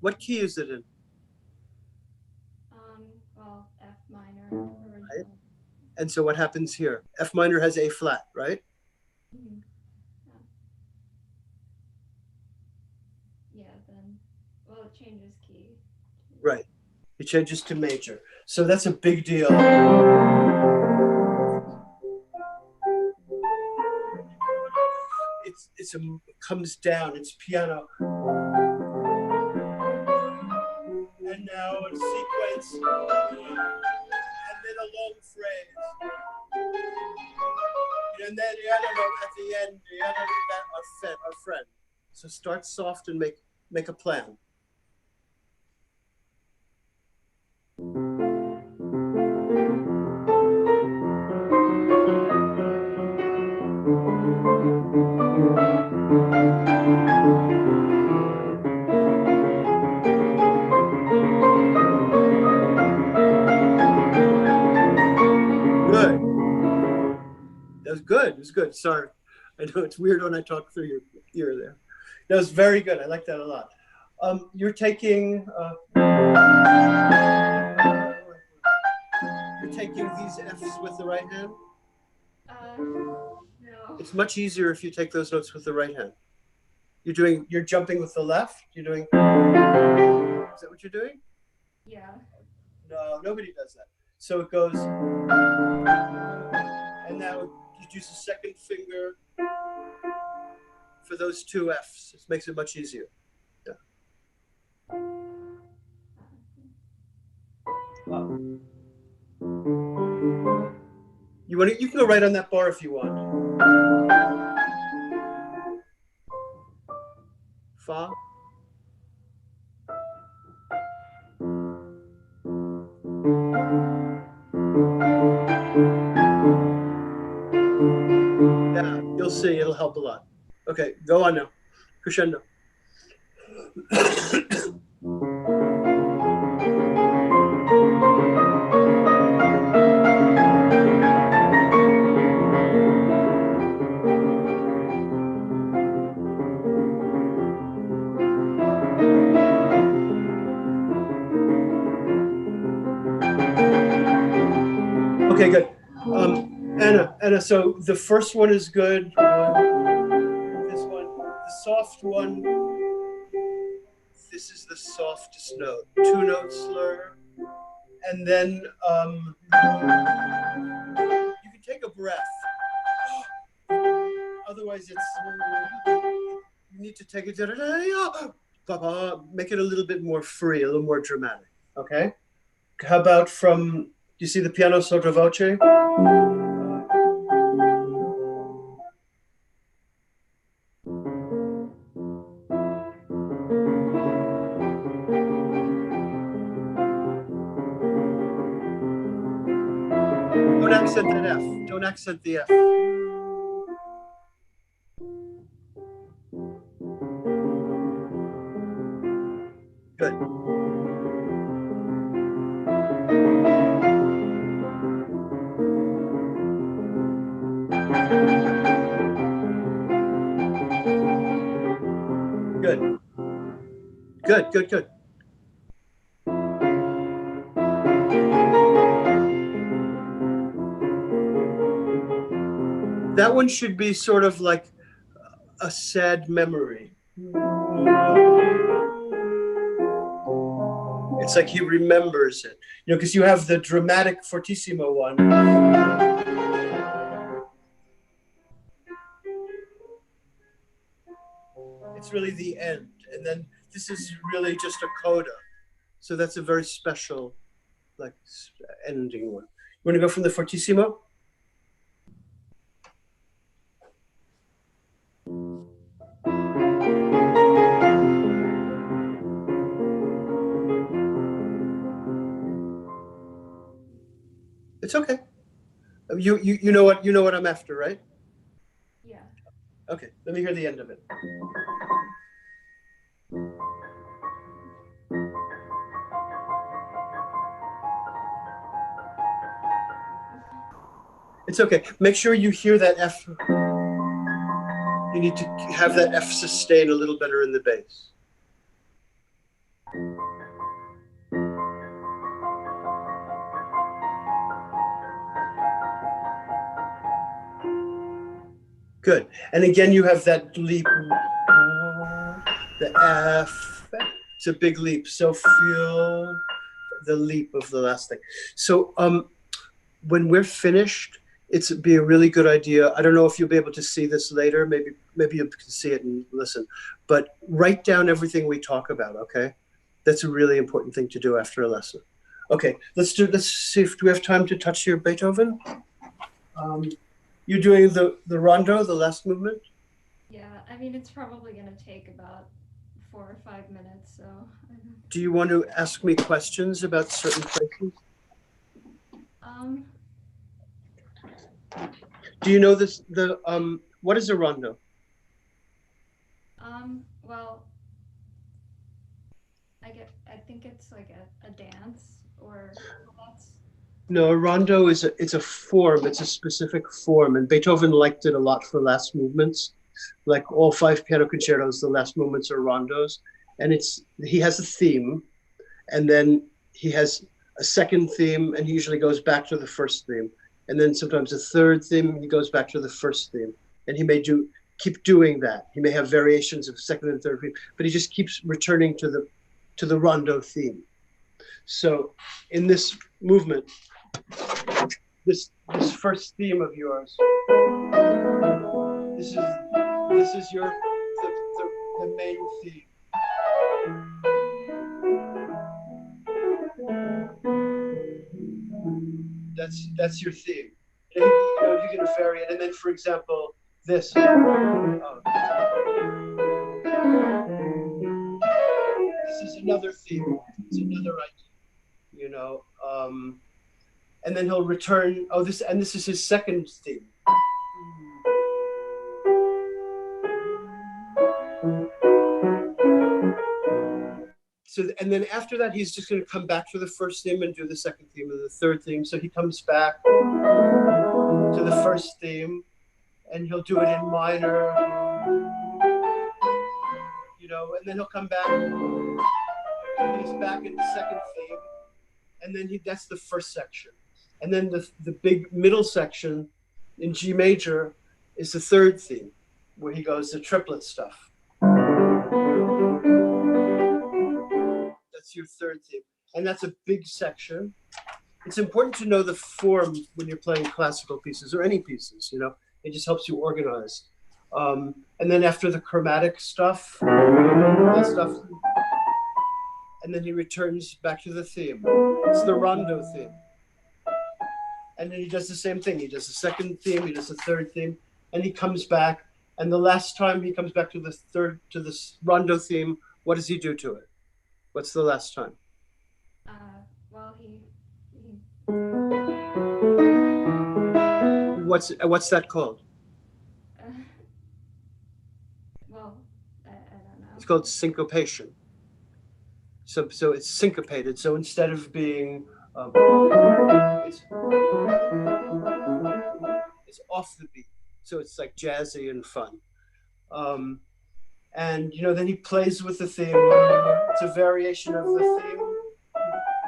What key is it in? Well, F minor original. Right. And so what happens here? F minor has A flat, right? Mm-hmm. Yeah, then, well, it changes key. Right. It changes to major. So that's a big deal. It comes down, it's piano. And now a sequence. And then a long phrase. And then at the end, our friend. So start soft and make a plan. Good. That was good. It was good. Sorry. I know it's weird when I talk through your ear there. That was very good. I like that a lot. You're taking these Fs with the right hand? No. It's much easier if you take those notes with the right hand. You're jumping with the left? Is that what you're doing? Yeah. No, nobody does that. So it goes, and now you use the second finger for those 2 Fs. It makes it much easier. Yeah. You can go right on that bar if you want. Fa. Yeah, you'll see. It'll help a lot. Okay, go on now. Crescendo. Okay, good. Anna, so the first one is good. This one, the soft one, this is the softest note. 2-note slur. And then you can take a breath. Otherwise, you need to take it, make it a little bit more free, a little more dramatic. Okay. How about from, you see the piano sotto voce? Don't accent that F. Don't accent the F. Good. Good. Good, good, good. That one should be sort of like a sad memory. It's like he remembers it, you know, because you have the dramatic fortissimo one. It's really the end. And then this is really just a coda. So that's a very special, like, ending one. You want to go from the fortissimo? It's okay. You know what I'm after, right? Yeah. Okay, let me hear the end of it. It's okay. Make sure you hear that F. You need to have that F sustain a little better in the bass. Good. And again, you have that leap. The F. It's a big leap. So feel the leap of the last thing. So when we're finished, it'd be a really good idea. I don't know if you'll be able to see this later. Maybe you can see it and listen. But write down everything we talk about, okay? That's a really important thing to do after a lesson. Okay, let's see if we have time to touch your Beethoven. You're doing the rondo, the last movement? Yeah, I mean, it's probably going to take about 4 or 5 minutes, so. Do you want to ask me questions about certain places? Do you know this, what is a rondo? Well, I think it's like a dance, or that's. No, a rondo it's a form. It's a specific form, and Beethoven liked it a lot for last movements. Like all 5 piano concertos, the last movements are rondos, and he has a theme, and then he has a second theme, and he usually goes back to the first theme, and then sometimes a third theme, he goes back to the first theme, and he may keep doing that. He may have variations of second and third theme, but he just keeps returning to the rondo theme. So in this movement, this first theme of yours, this is the main theme. That's your theme. And you're going to vary it. And then, for example, this. This is another theme. It's another idea. And then he'll return. This is his second theme. So, and then after that, he's just going to come back to the first theme and do the second theme and the third theme. So he comes back to the first theme, and he'll do it in minor, and then he'll come back, and he's back in the second theme, and then that's the first section. And then the big middle section in G major is the third theme, where he goes the triplet stuff. That's your third theme. And that's a big section. It's important to know the form when you're playing classical pieces or any pieces, It just helps you organize. And then after the chromatic stuff, and then he returns back to the theme. It's the rondo theme. And then he does the same thing. He does the second theme, he does the third theme, and he comes back. And the last time he comes back to this rondo theme, what does he do to it? What's the last time? Well, he What's that called? well, I don't know. It's called syncopation. So it's syncopated. So instead of being, it's off the beat. So it's like jazzy and fun. And then he plays with the theme. It's a variation of the theme,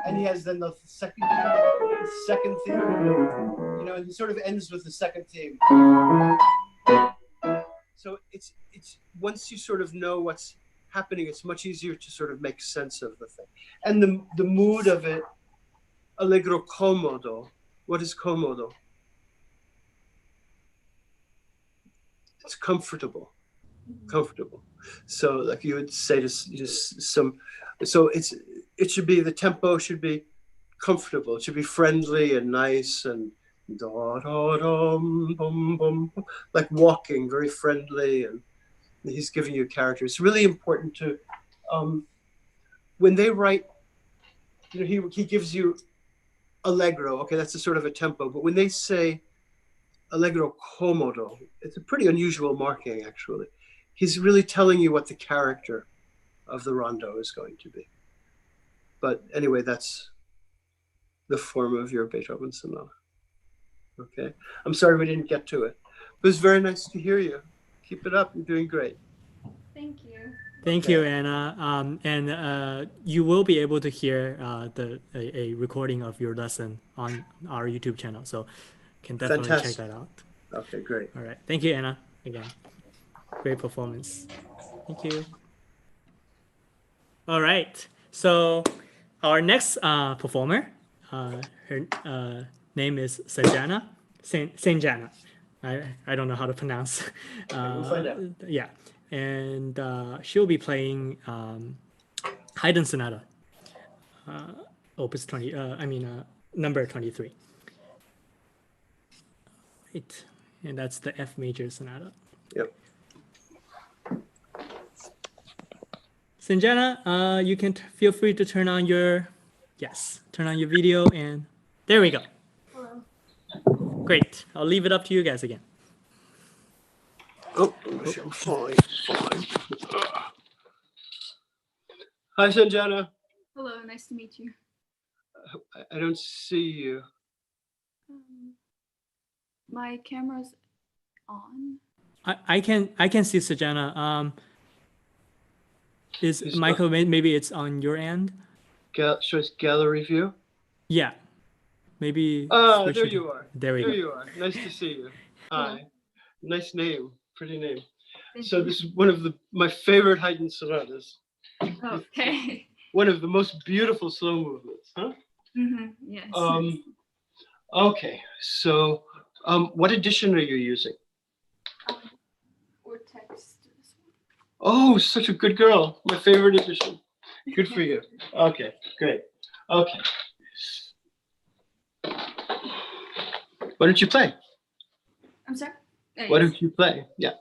and he has then the second theme. And he sort of ends with the second theme. So it's once you sort of know what's happening, it's much easier to sort of make sense of the thing. And the mood of it, allegro comodo. What is comodo? It's comfortable. So like you would say to some, so it should be, the tempo should be comfortable. It should be friendly and nice and da da dum bum bum, like walking, very friendly, and he's giving you a character. It's really important to, when they write, he gives you allegro. Okay, that's a sort of a tempo. But when they say allegro comodo, it's a pretty unusual marking, actually. He's really telling you what the character of the rondo is going to be. But anyway, that's the form of your Beethoven Sonata. Okay, I'm sorry we didn't get to it. It was very nice to hear you. Keep it up. You're doing great. Thank you. Thank you, Anna. And you will be able to hear a recording of your lesson on our YouTube channel. So can definitely Fantastic. check that out. Okay, great. All right. Thank you, Anna. Again, great performance. Thank you. All right. So our next performer, her name is Sanjana. Sanjana. I don't know how to pronounce. We'll find out. Yeah. And she'll be playing Haydn Sonata, Opus 20. Number 23. Right, and that's the F major sonata. Yep. Sanjana, you can feel free to turn on your video, and there we go. Hello. Great. I'll leave it up to you guys again. Oh, I'm fine. Hi, Sanjana. Hello, nice to meet you. I don't see you. My camera's on. I can see Sanjana. Is He's Michael? Maybe it's on your end. Shows gallery view. Yeah. Maybe. Ah, there you are. There we go. There you are. Nice to see you. Hi. Nice name. Pretty name. Thank So you. this is one of my favorite Haydn sonatas. Okay. One of the most beautiful slow movements, huh? Yes. Okay. So, what edition are you using? Or text. Oh, such a good girl. My favorite edition. Good for you. Okay, great. Okay. Why don't you play? I'm sorry? Why don't you play? Yeah.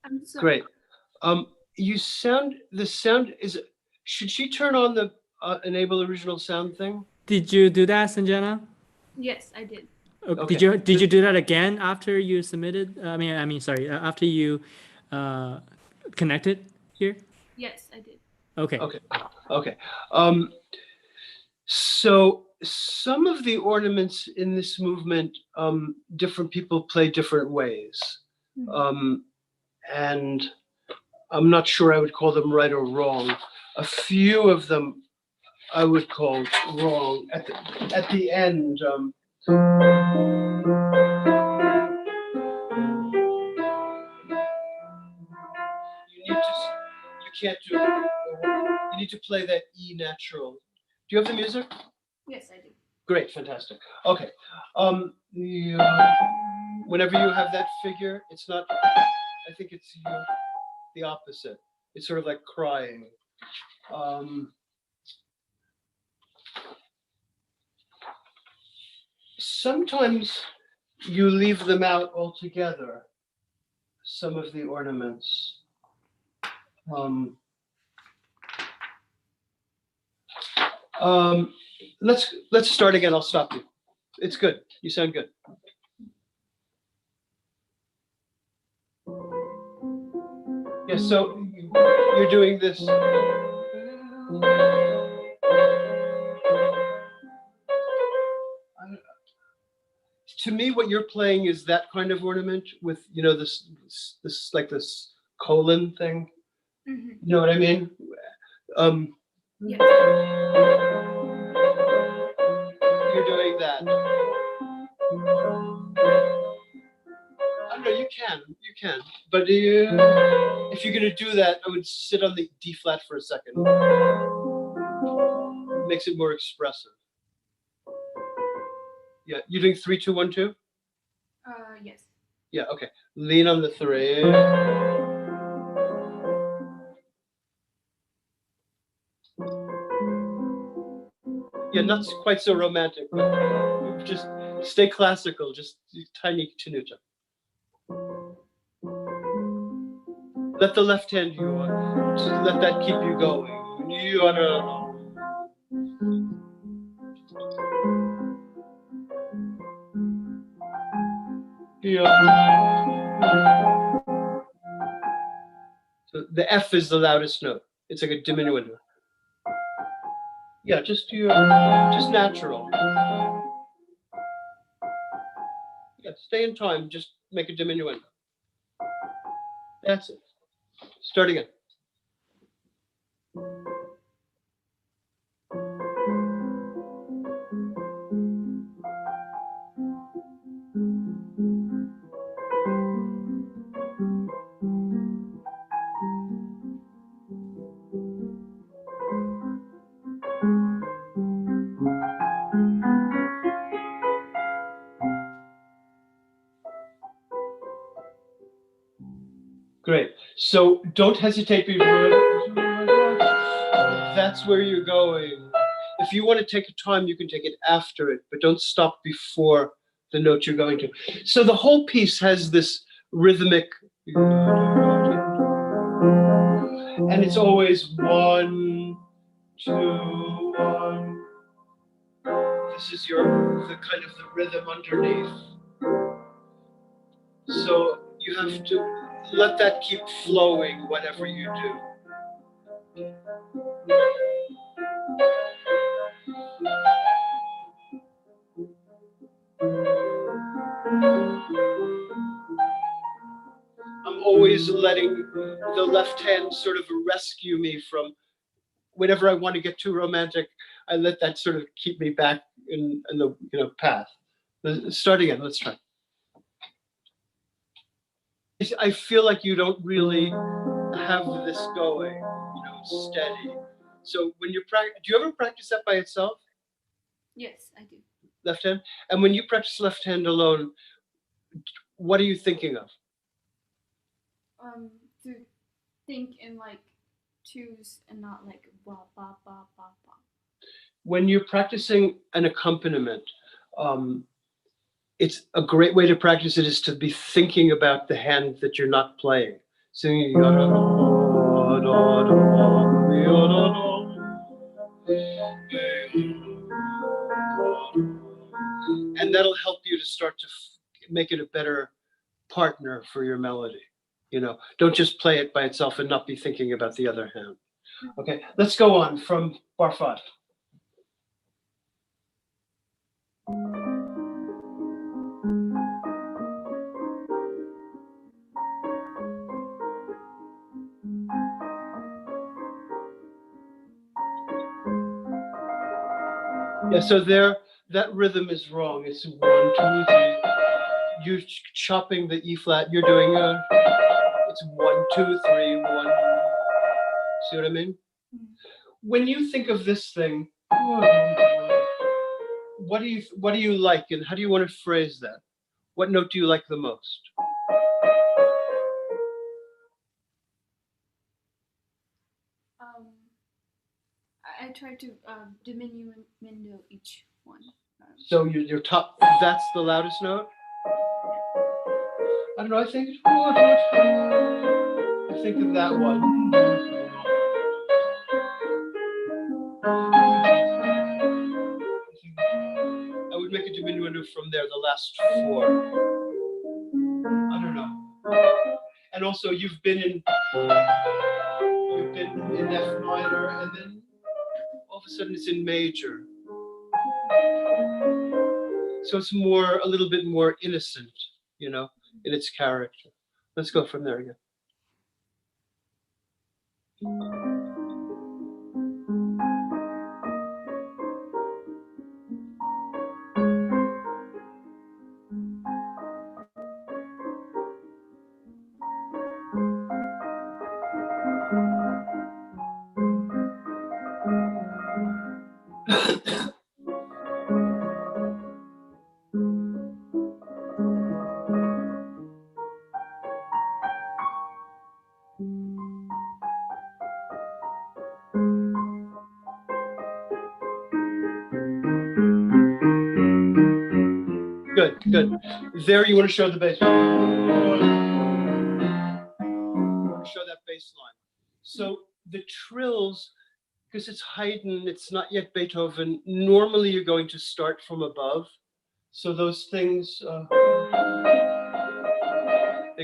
I'm sorry. Great. The sound is, should she turn on the enable original sound thing? Did you do that, Sanjana? Yes, I did. Okay. Did you do that again after you submitted? Sorry, after you connected here? Yes, I did. Okay. Okay. So some of the ornaments in this movement, different people play different ways. And I'm not sure I would call them right or wrong. A few of them I would call wrong. At the end, you can't do it. You need to play that E natural. Do you have the music? Yes, I do. Great, fantastic. Okay. Whenever you have that figure, it's not, I think it's the opposite. It's sort of like crying. Sometimes you leave them out altogether, some of the ornaments. Let's start again. I'll stop you. It's good. You sound good. Yes, so you're doing this. To me, what you're playing is that kind of ornament with, this like this colon thing. Mm-hmm. You know what I mean? Yes. You're doing that. I don't know, you can. But if you're gonna do that, I would sit on the D flat for a second. Makes it more expressive. Yeah, you're doing 3, 2, 1, 2? Yes. Yeah, okay. Lean on the 3. Yeah, not quite so romantic, but just stay classical, just tiny tenuta. Let the left hand, just let that keep you going. So the F is the loudest note. It's like a diminuendo. Yeah, just natural. Yeah, stay in time. Just make a diminuendo. That's it. Start again. Great. So don't hesitate. That's where you're going. If you want to take a time, you can take it after it, but don't stop before the note you're going to. So the whole piece has this rhythmic, and it's always 1, 2, 1. This is the kind of the rhythm underneath. So you have to let that keep flowing, whatever you do. I'm always letting the left hand sort of rescue me from whenever I want to get too romantic. I let that sort of keep me back in the path. Let's start again. Let's try. I feel like you don't really have this going, steady. So when you practice, do you ever practice that by itself? Yes, I do. Left hand? And when you practice left hand alone, what are you thinking of? To think in like twos and not like ba ba ba ba ba. When you're practicing an accompaniment, it's a great way to practice it is to be thinking about the hand that you're not playing. Singing, and that'll help you to start to make it a better partner for your melody. Don't just play it by itself and not be thinking about the other hand. Okay, let's go on from bar 5. Yeah, so that rhythm is wrong. It's 1, 2, 3. You're chopping the E flat. You're doing it's 1, 2, 3, 1. See what I mean? When you think of this thing, what do you like, and how do you want to phrase that? What note do you like the most? I try to diminuendo each one. So your top, that's the loudest note? I don't know, I think of that one. I would make a diminuendo from there, the last 4. I don't know. And also you've been in F minor, and then all of a sudden it's in major. So it's a little bit more innocent, in its character. Let's go from there again. Good. There you want to show the bass. You want to show that bass line. So the trills, because it's Haydn, it's not yet Beethoven, normally you're going to start from above. So those things, they're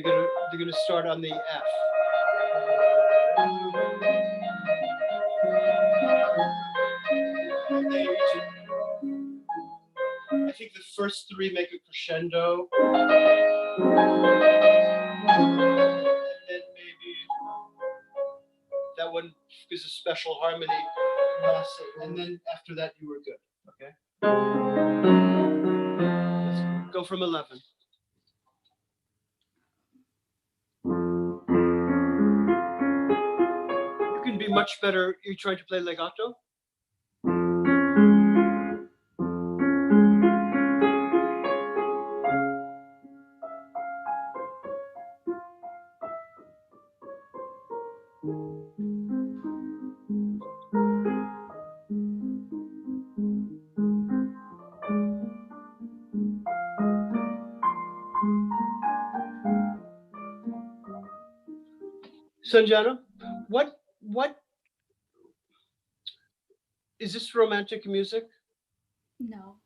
gonna start on the F. I think the first 3 make a crescendo. And then maybe that one is a special harmony. And then after that, you were good. Okay? Let's go from 11. You can be much better. You're trying to play legato? Sanjana, what is this romantic music? No.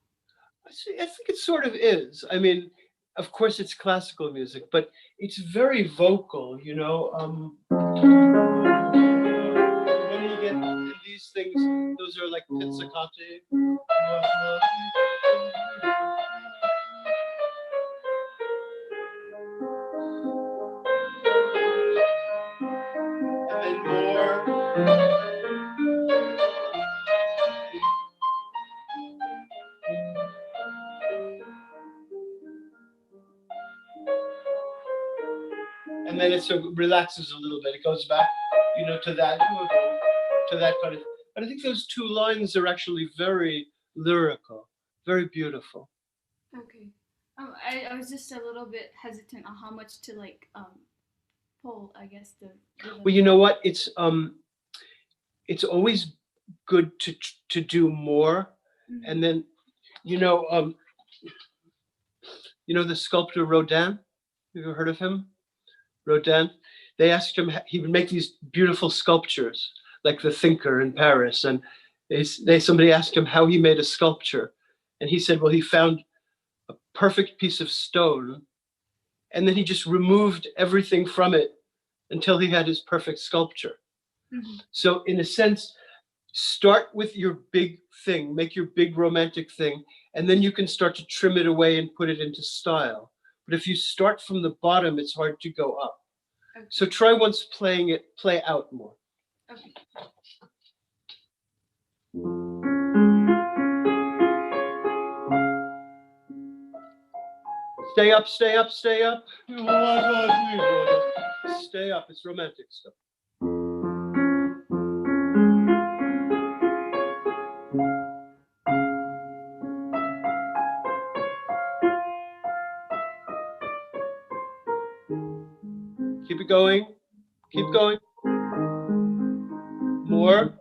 I think it sort of is. I mean, of course it's classical music, but it's very vocal, you know. When you get these things, those are like pizzicati. And then more. And then it sort of relaxes a little bit. It goes back, you know, to that kind of. But I think those two lines are actually very lyrical, very beautiful. Okay. I was just a little bit hesitant on how much to like pull, I guess, the rhythm. Well, you know what? It's always good to do more, and then, you know the sculptor Rodin. Have you heard of him? Rodin. They asked him, he would make these beautiful sculptures, like the Thinker in Paris, and somebody asked him how he made a sculpture, and he said, well, he found a perfect piece of stone, and then he just removed everything from it until he had his perfect sculpture. So in a sense, start with your big thing, make your big romantic thing, and then you can start to trim it away and put it into style. But if you start from the bottom, it's hard to go up. Okay. So try once playing it, play out more. Okay. Stay up, stay up, stay up. Stay up, it's romantic stuff. Keep it going. Keep going. More.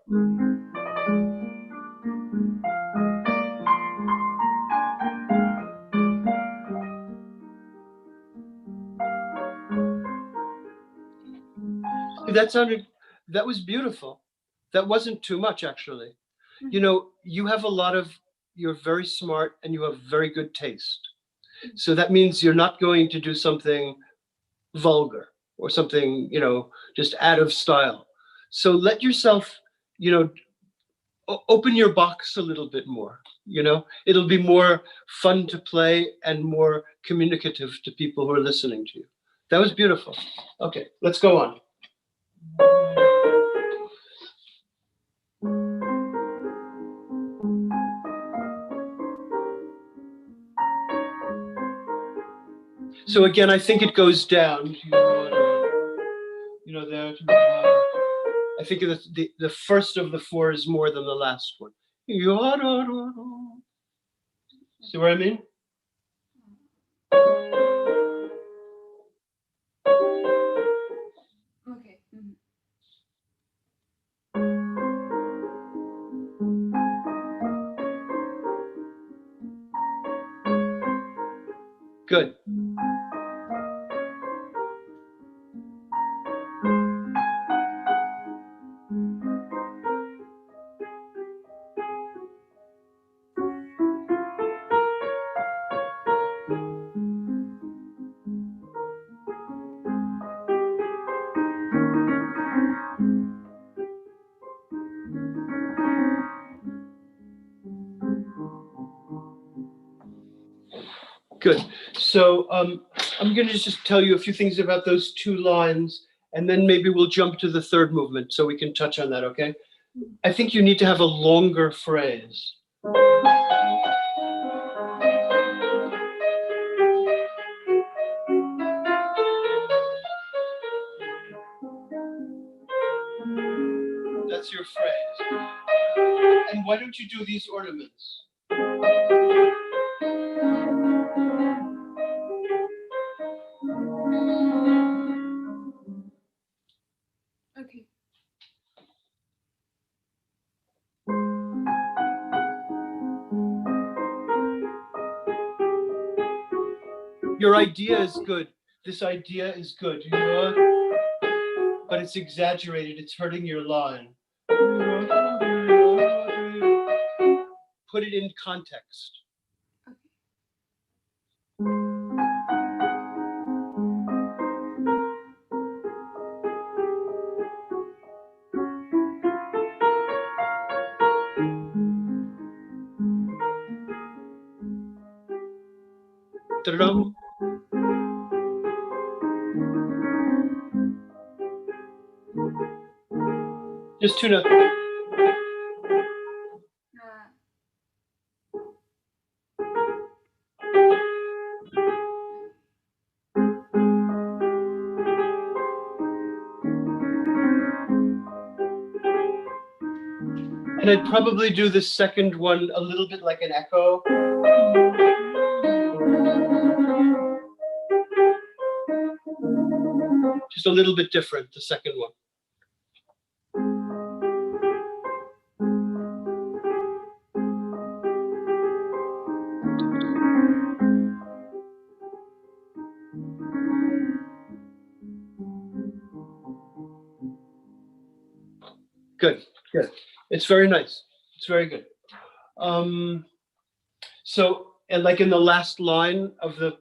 That was beautiful. That wasn't too much, actually. You know, you're very smart and you have very good taste. So that means you're not going to do something vulgar or something, you know, just out of style. So let yourself, you know, open your box a little bit more, you know. It'll be more fun to play and more communicative to people who are listening to you. That was beautiful. Okay, let's go on. So again, I think it goes down. You know, there. I think the first of the four is more than the last one. See what I mean? Okay. Good. Good. So I'm going to just tell you a few things about those two lines, and then maybe we'll jump to the third movement so we can touch on that, okay? I think you need to have a longer phrase. That's your phrase. And why don't you do these ornaments? Okay. Your idea is good. This idea is good. You know what? but it's exaggerated. It's hurting your line. Put it in context. Ta-da-dum. Just tune up. And I'd probably do the second one a little bit like an echo. Just a little bit different, the second one. Good, good. It's very nice. It's very good. So, and like in the last line of the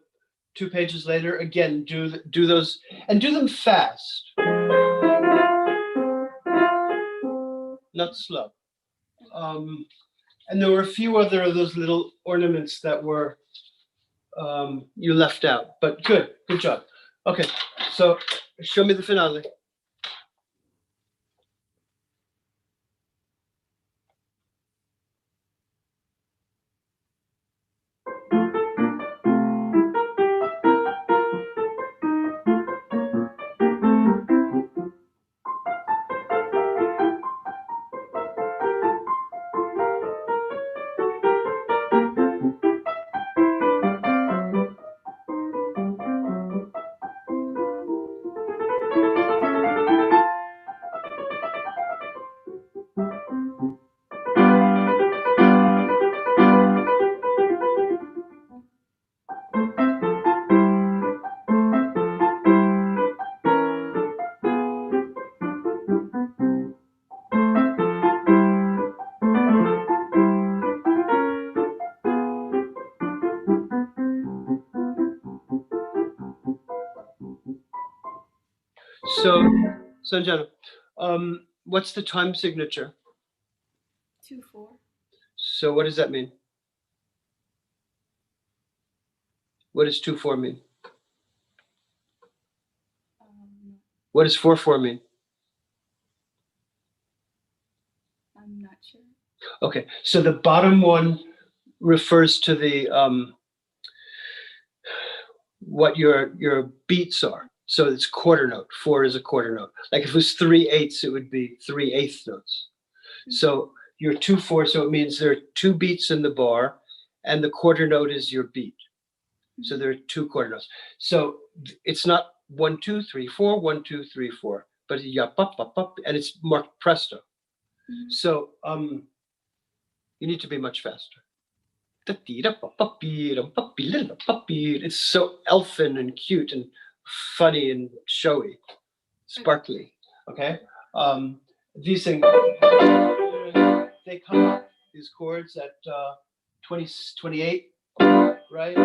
2 pages later, again, do those and do them fast, not slow. And there were a few other of those little ornaments that were you left out, but good job. Okay, so show me the finale. So, Sanjana, what's the time signature? 2/4. So what does that mean? What does 2/4 mean? What does 4/4 mean? I'm not sure. Okay, so the bottom one refers to the what your beats are. So it's quarter note. 4 is a quarter note. Like if it was 3/8, it would be 3/8 notes. So you're 2/4, so it means there are 2 beats in the bar, and the quarter note is your beat. So there are 2 quarter notes. So it's not 1 2 3 4 1 2 3 4, but ya pop pop pop, and it's marked presto. So you need to be much faster. It's so elfin and cute and funny and showy, sparkly. Okay, these things they come up, these chords at 20, 28, right?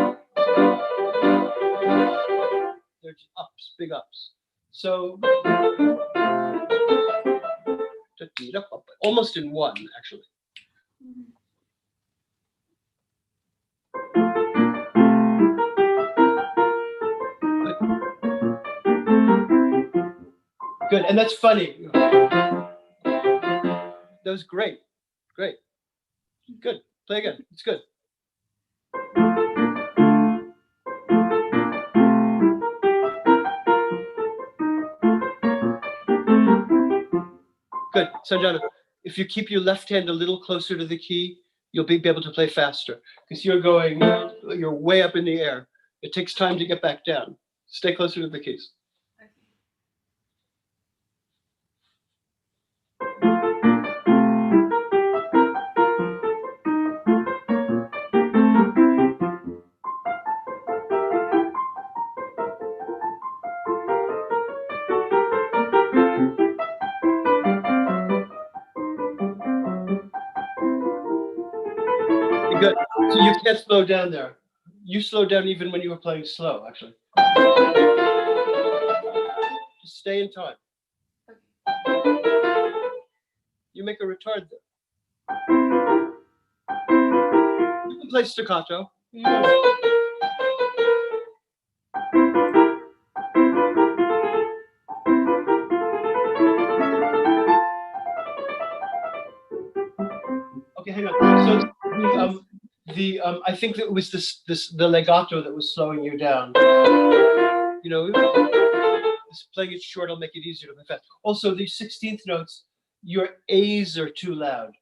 They're just ups, big ups. So almost in one, actually. Good, and that's funny. That was great, great, good. Play again. It's good. Good, Sanjana. If you keep your left hand a little closer to the key, you'll be able to play faster because you're way up in the air. It takes time to get back down. Stay closer to the keys. So you can't slow down there. You slowed down even when you were playing slow, actually. Just stay in time. You make a retard there. You can play staccato. Okay, hang on. So I think that it was the legato that was slowing you down. You know, playing it short will make it easier to play fast. Also, the 16th notes, your A's are too loud.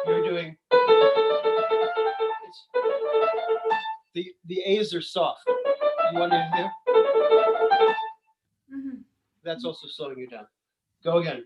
You're doing the A's are soft. You want to hear? Mm-hmm. That's also slowing you down. Go again.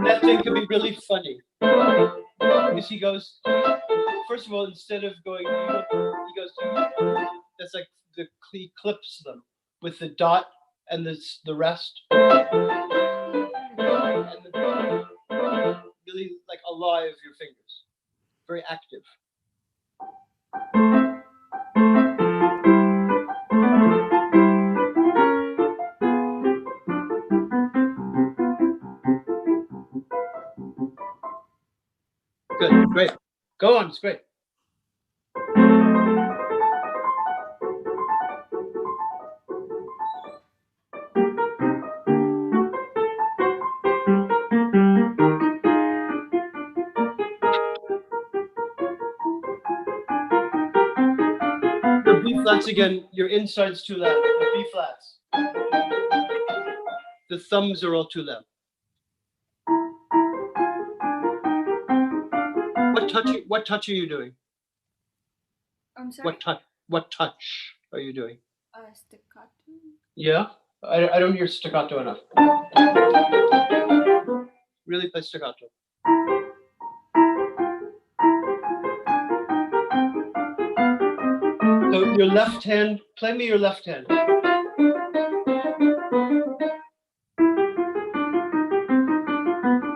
That thing can be really funny. Because he goes, first of all, instead of going, he goes, that's like he clips them with the dot and the rest. And really like alive your fingers. Very active. Good, great. Go on, it's great. Your B flats again, your inside's too loud. The B flats. The thumbs are all too loud. What touch are you doing? I'm sorry. What touch are you doing? Staccato. Yeah? I don't hear staccato enough. Really play staccato. So your left hand, play me your left hand.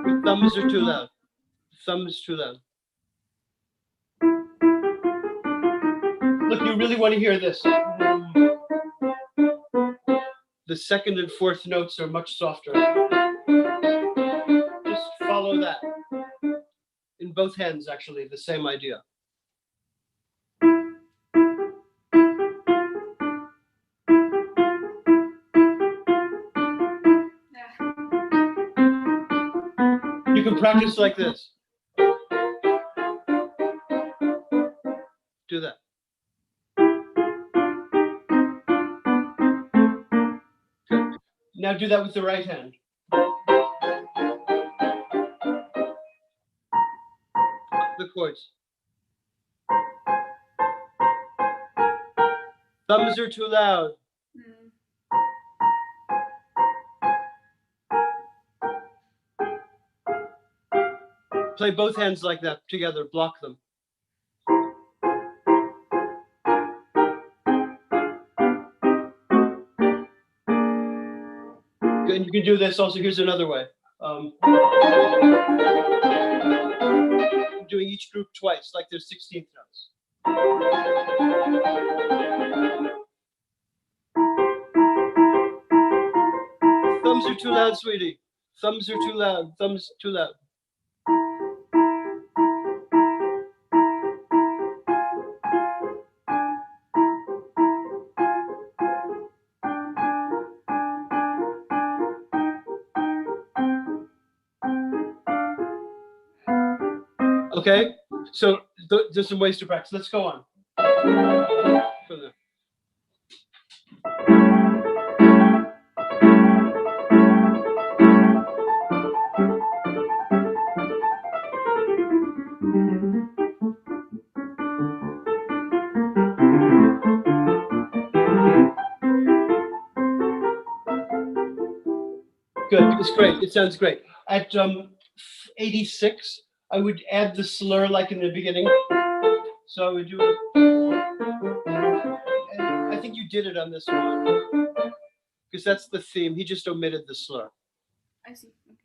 Your thumbs are too loud. Thumbs too loud. Look, you really want to hear this. The second and fourth notes are much softer. Just follow that. In both hands, actually, the same idea. You can practice like this. Do that. Good. Now do that with the right hand. The chords. Thumbs are too loud. Play both hands like that together, block them. Good. And you can do this also. Here's another way. Doing each group twice, like there's 16th notes. Thumbs are too loud, sweetie. Thumbs are too loud. Thumbs too loud. Okay, so there's some ways to practice. Let's go on. Further. Good. It's great. It sounds great. At 86, I would add the slur like in the beginning. So I would do it. And I think you did it on this one because that's the theme. He just omitted the slur. I see. Okay.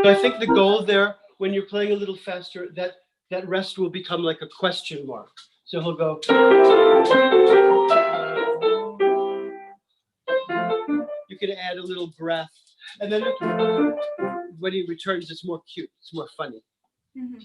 So I think the goal there, when you're playing a little faster, that rest will become like a question mark. So he'll go. You can add a little breath, and then when he returns, it's more cute. It's more funny. Mm-hmm.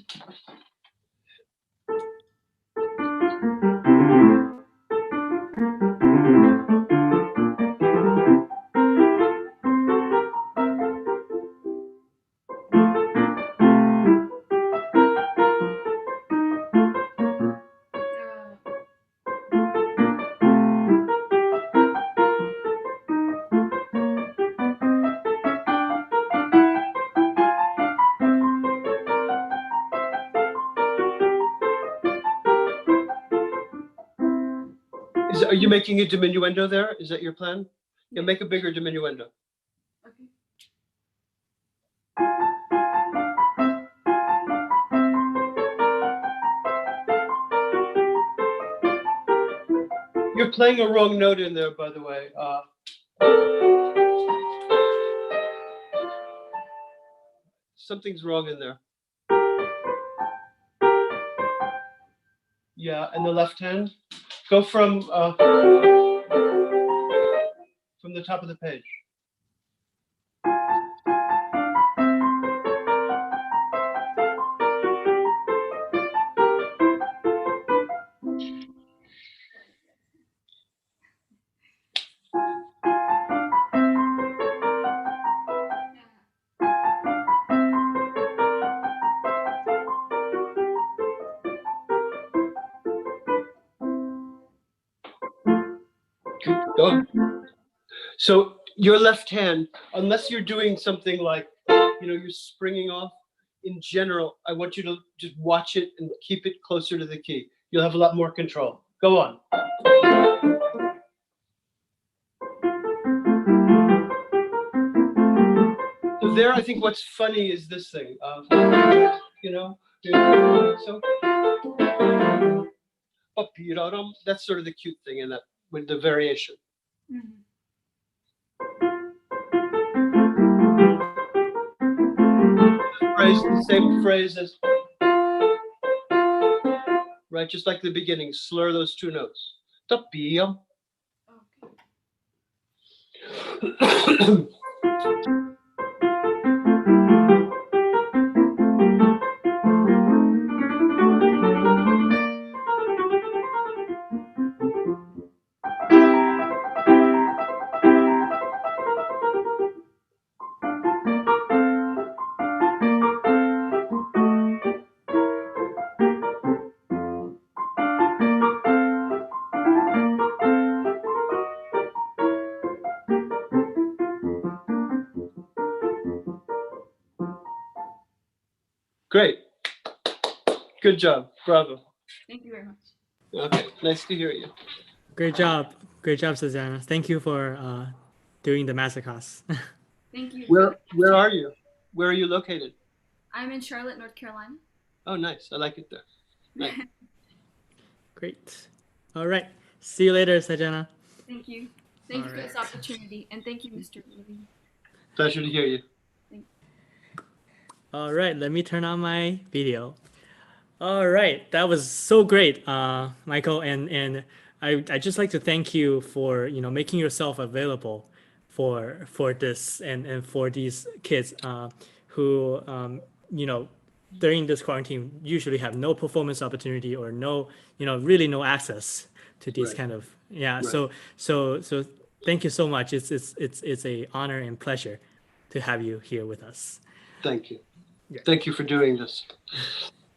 Are you making a diminuendo there? Is that your plan? Yeah, make a bigger diminuendo. Okay. You're playing a wrong note in there, by the way. Something's wrong in there. Yeah, and the left hand. Go from the top of the page. Go. So your left hand, unless you're doing something like, you're springing off, in general, I want you to just watch it and keep it closer to the key. You'll have a lot more control. Go on. So there, I think what's funny is this thing. So that's sort of the cute thing in that with the variation. Mm-hmm. The same phrase as, right? Just like the beginning, slur those two notes. Okay. Great. Good job. Bravo. Thank you very much. Okay, nice to hear you. Great job, Sanjana. Thank you for doing the masterclass. Thank you. Where are you? Where are you located? I'm in Charlotte, North Carolina. Oh, nice. I like it there. Nice. Great. All right. See you later, Sanjana. Thank you. Thank you for this opportunity, and thank you, Mr. Lewin. Pleasure to hear you. All right, let me turn on my video. All right, that was so great, Michael, and I just like to thank you for making yourself available for this and for these kids who during this quarantine usually have no performance opportunity or no really no access to these kind of Right. So thank you so much. It's a honor and pleasure to have you here with us. Thank you. Yeah. Thank you for doing this.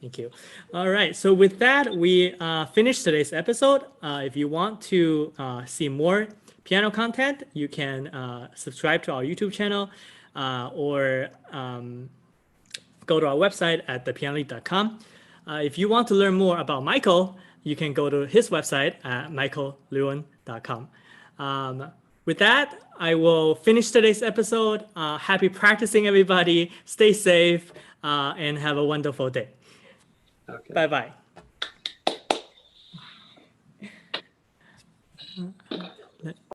Thank you. All right. So with that, we finished today's episode. If you want to see more piano content, you can subscribe to our YouTube channel or go to our website at thepianolead.com. If you want to learn more about Michael, you can go to his website at michaellewin.com. With that, I will finish today's episode. Happy practicing, everybody. Stay safe and have a wonderful day. Okay. Bye-bye.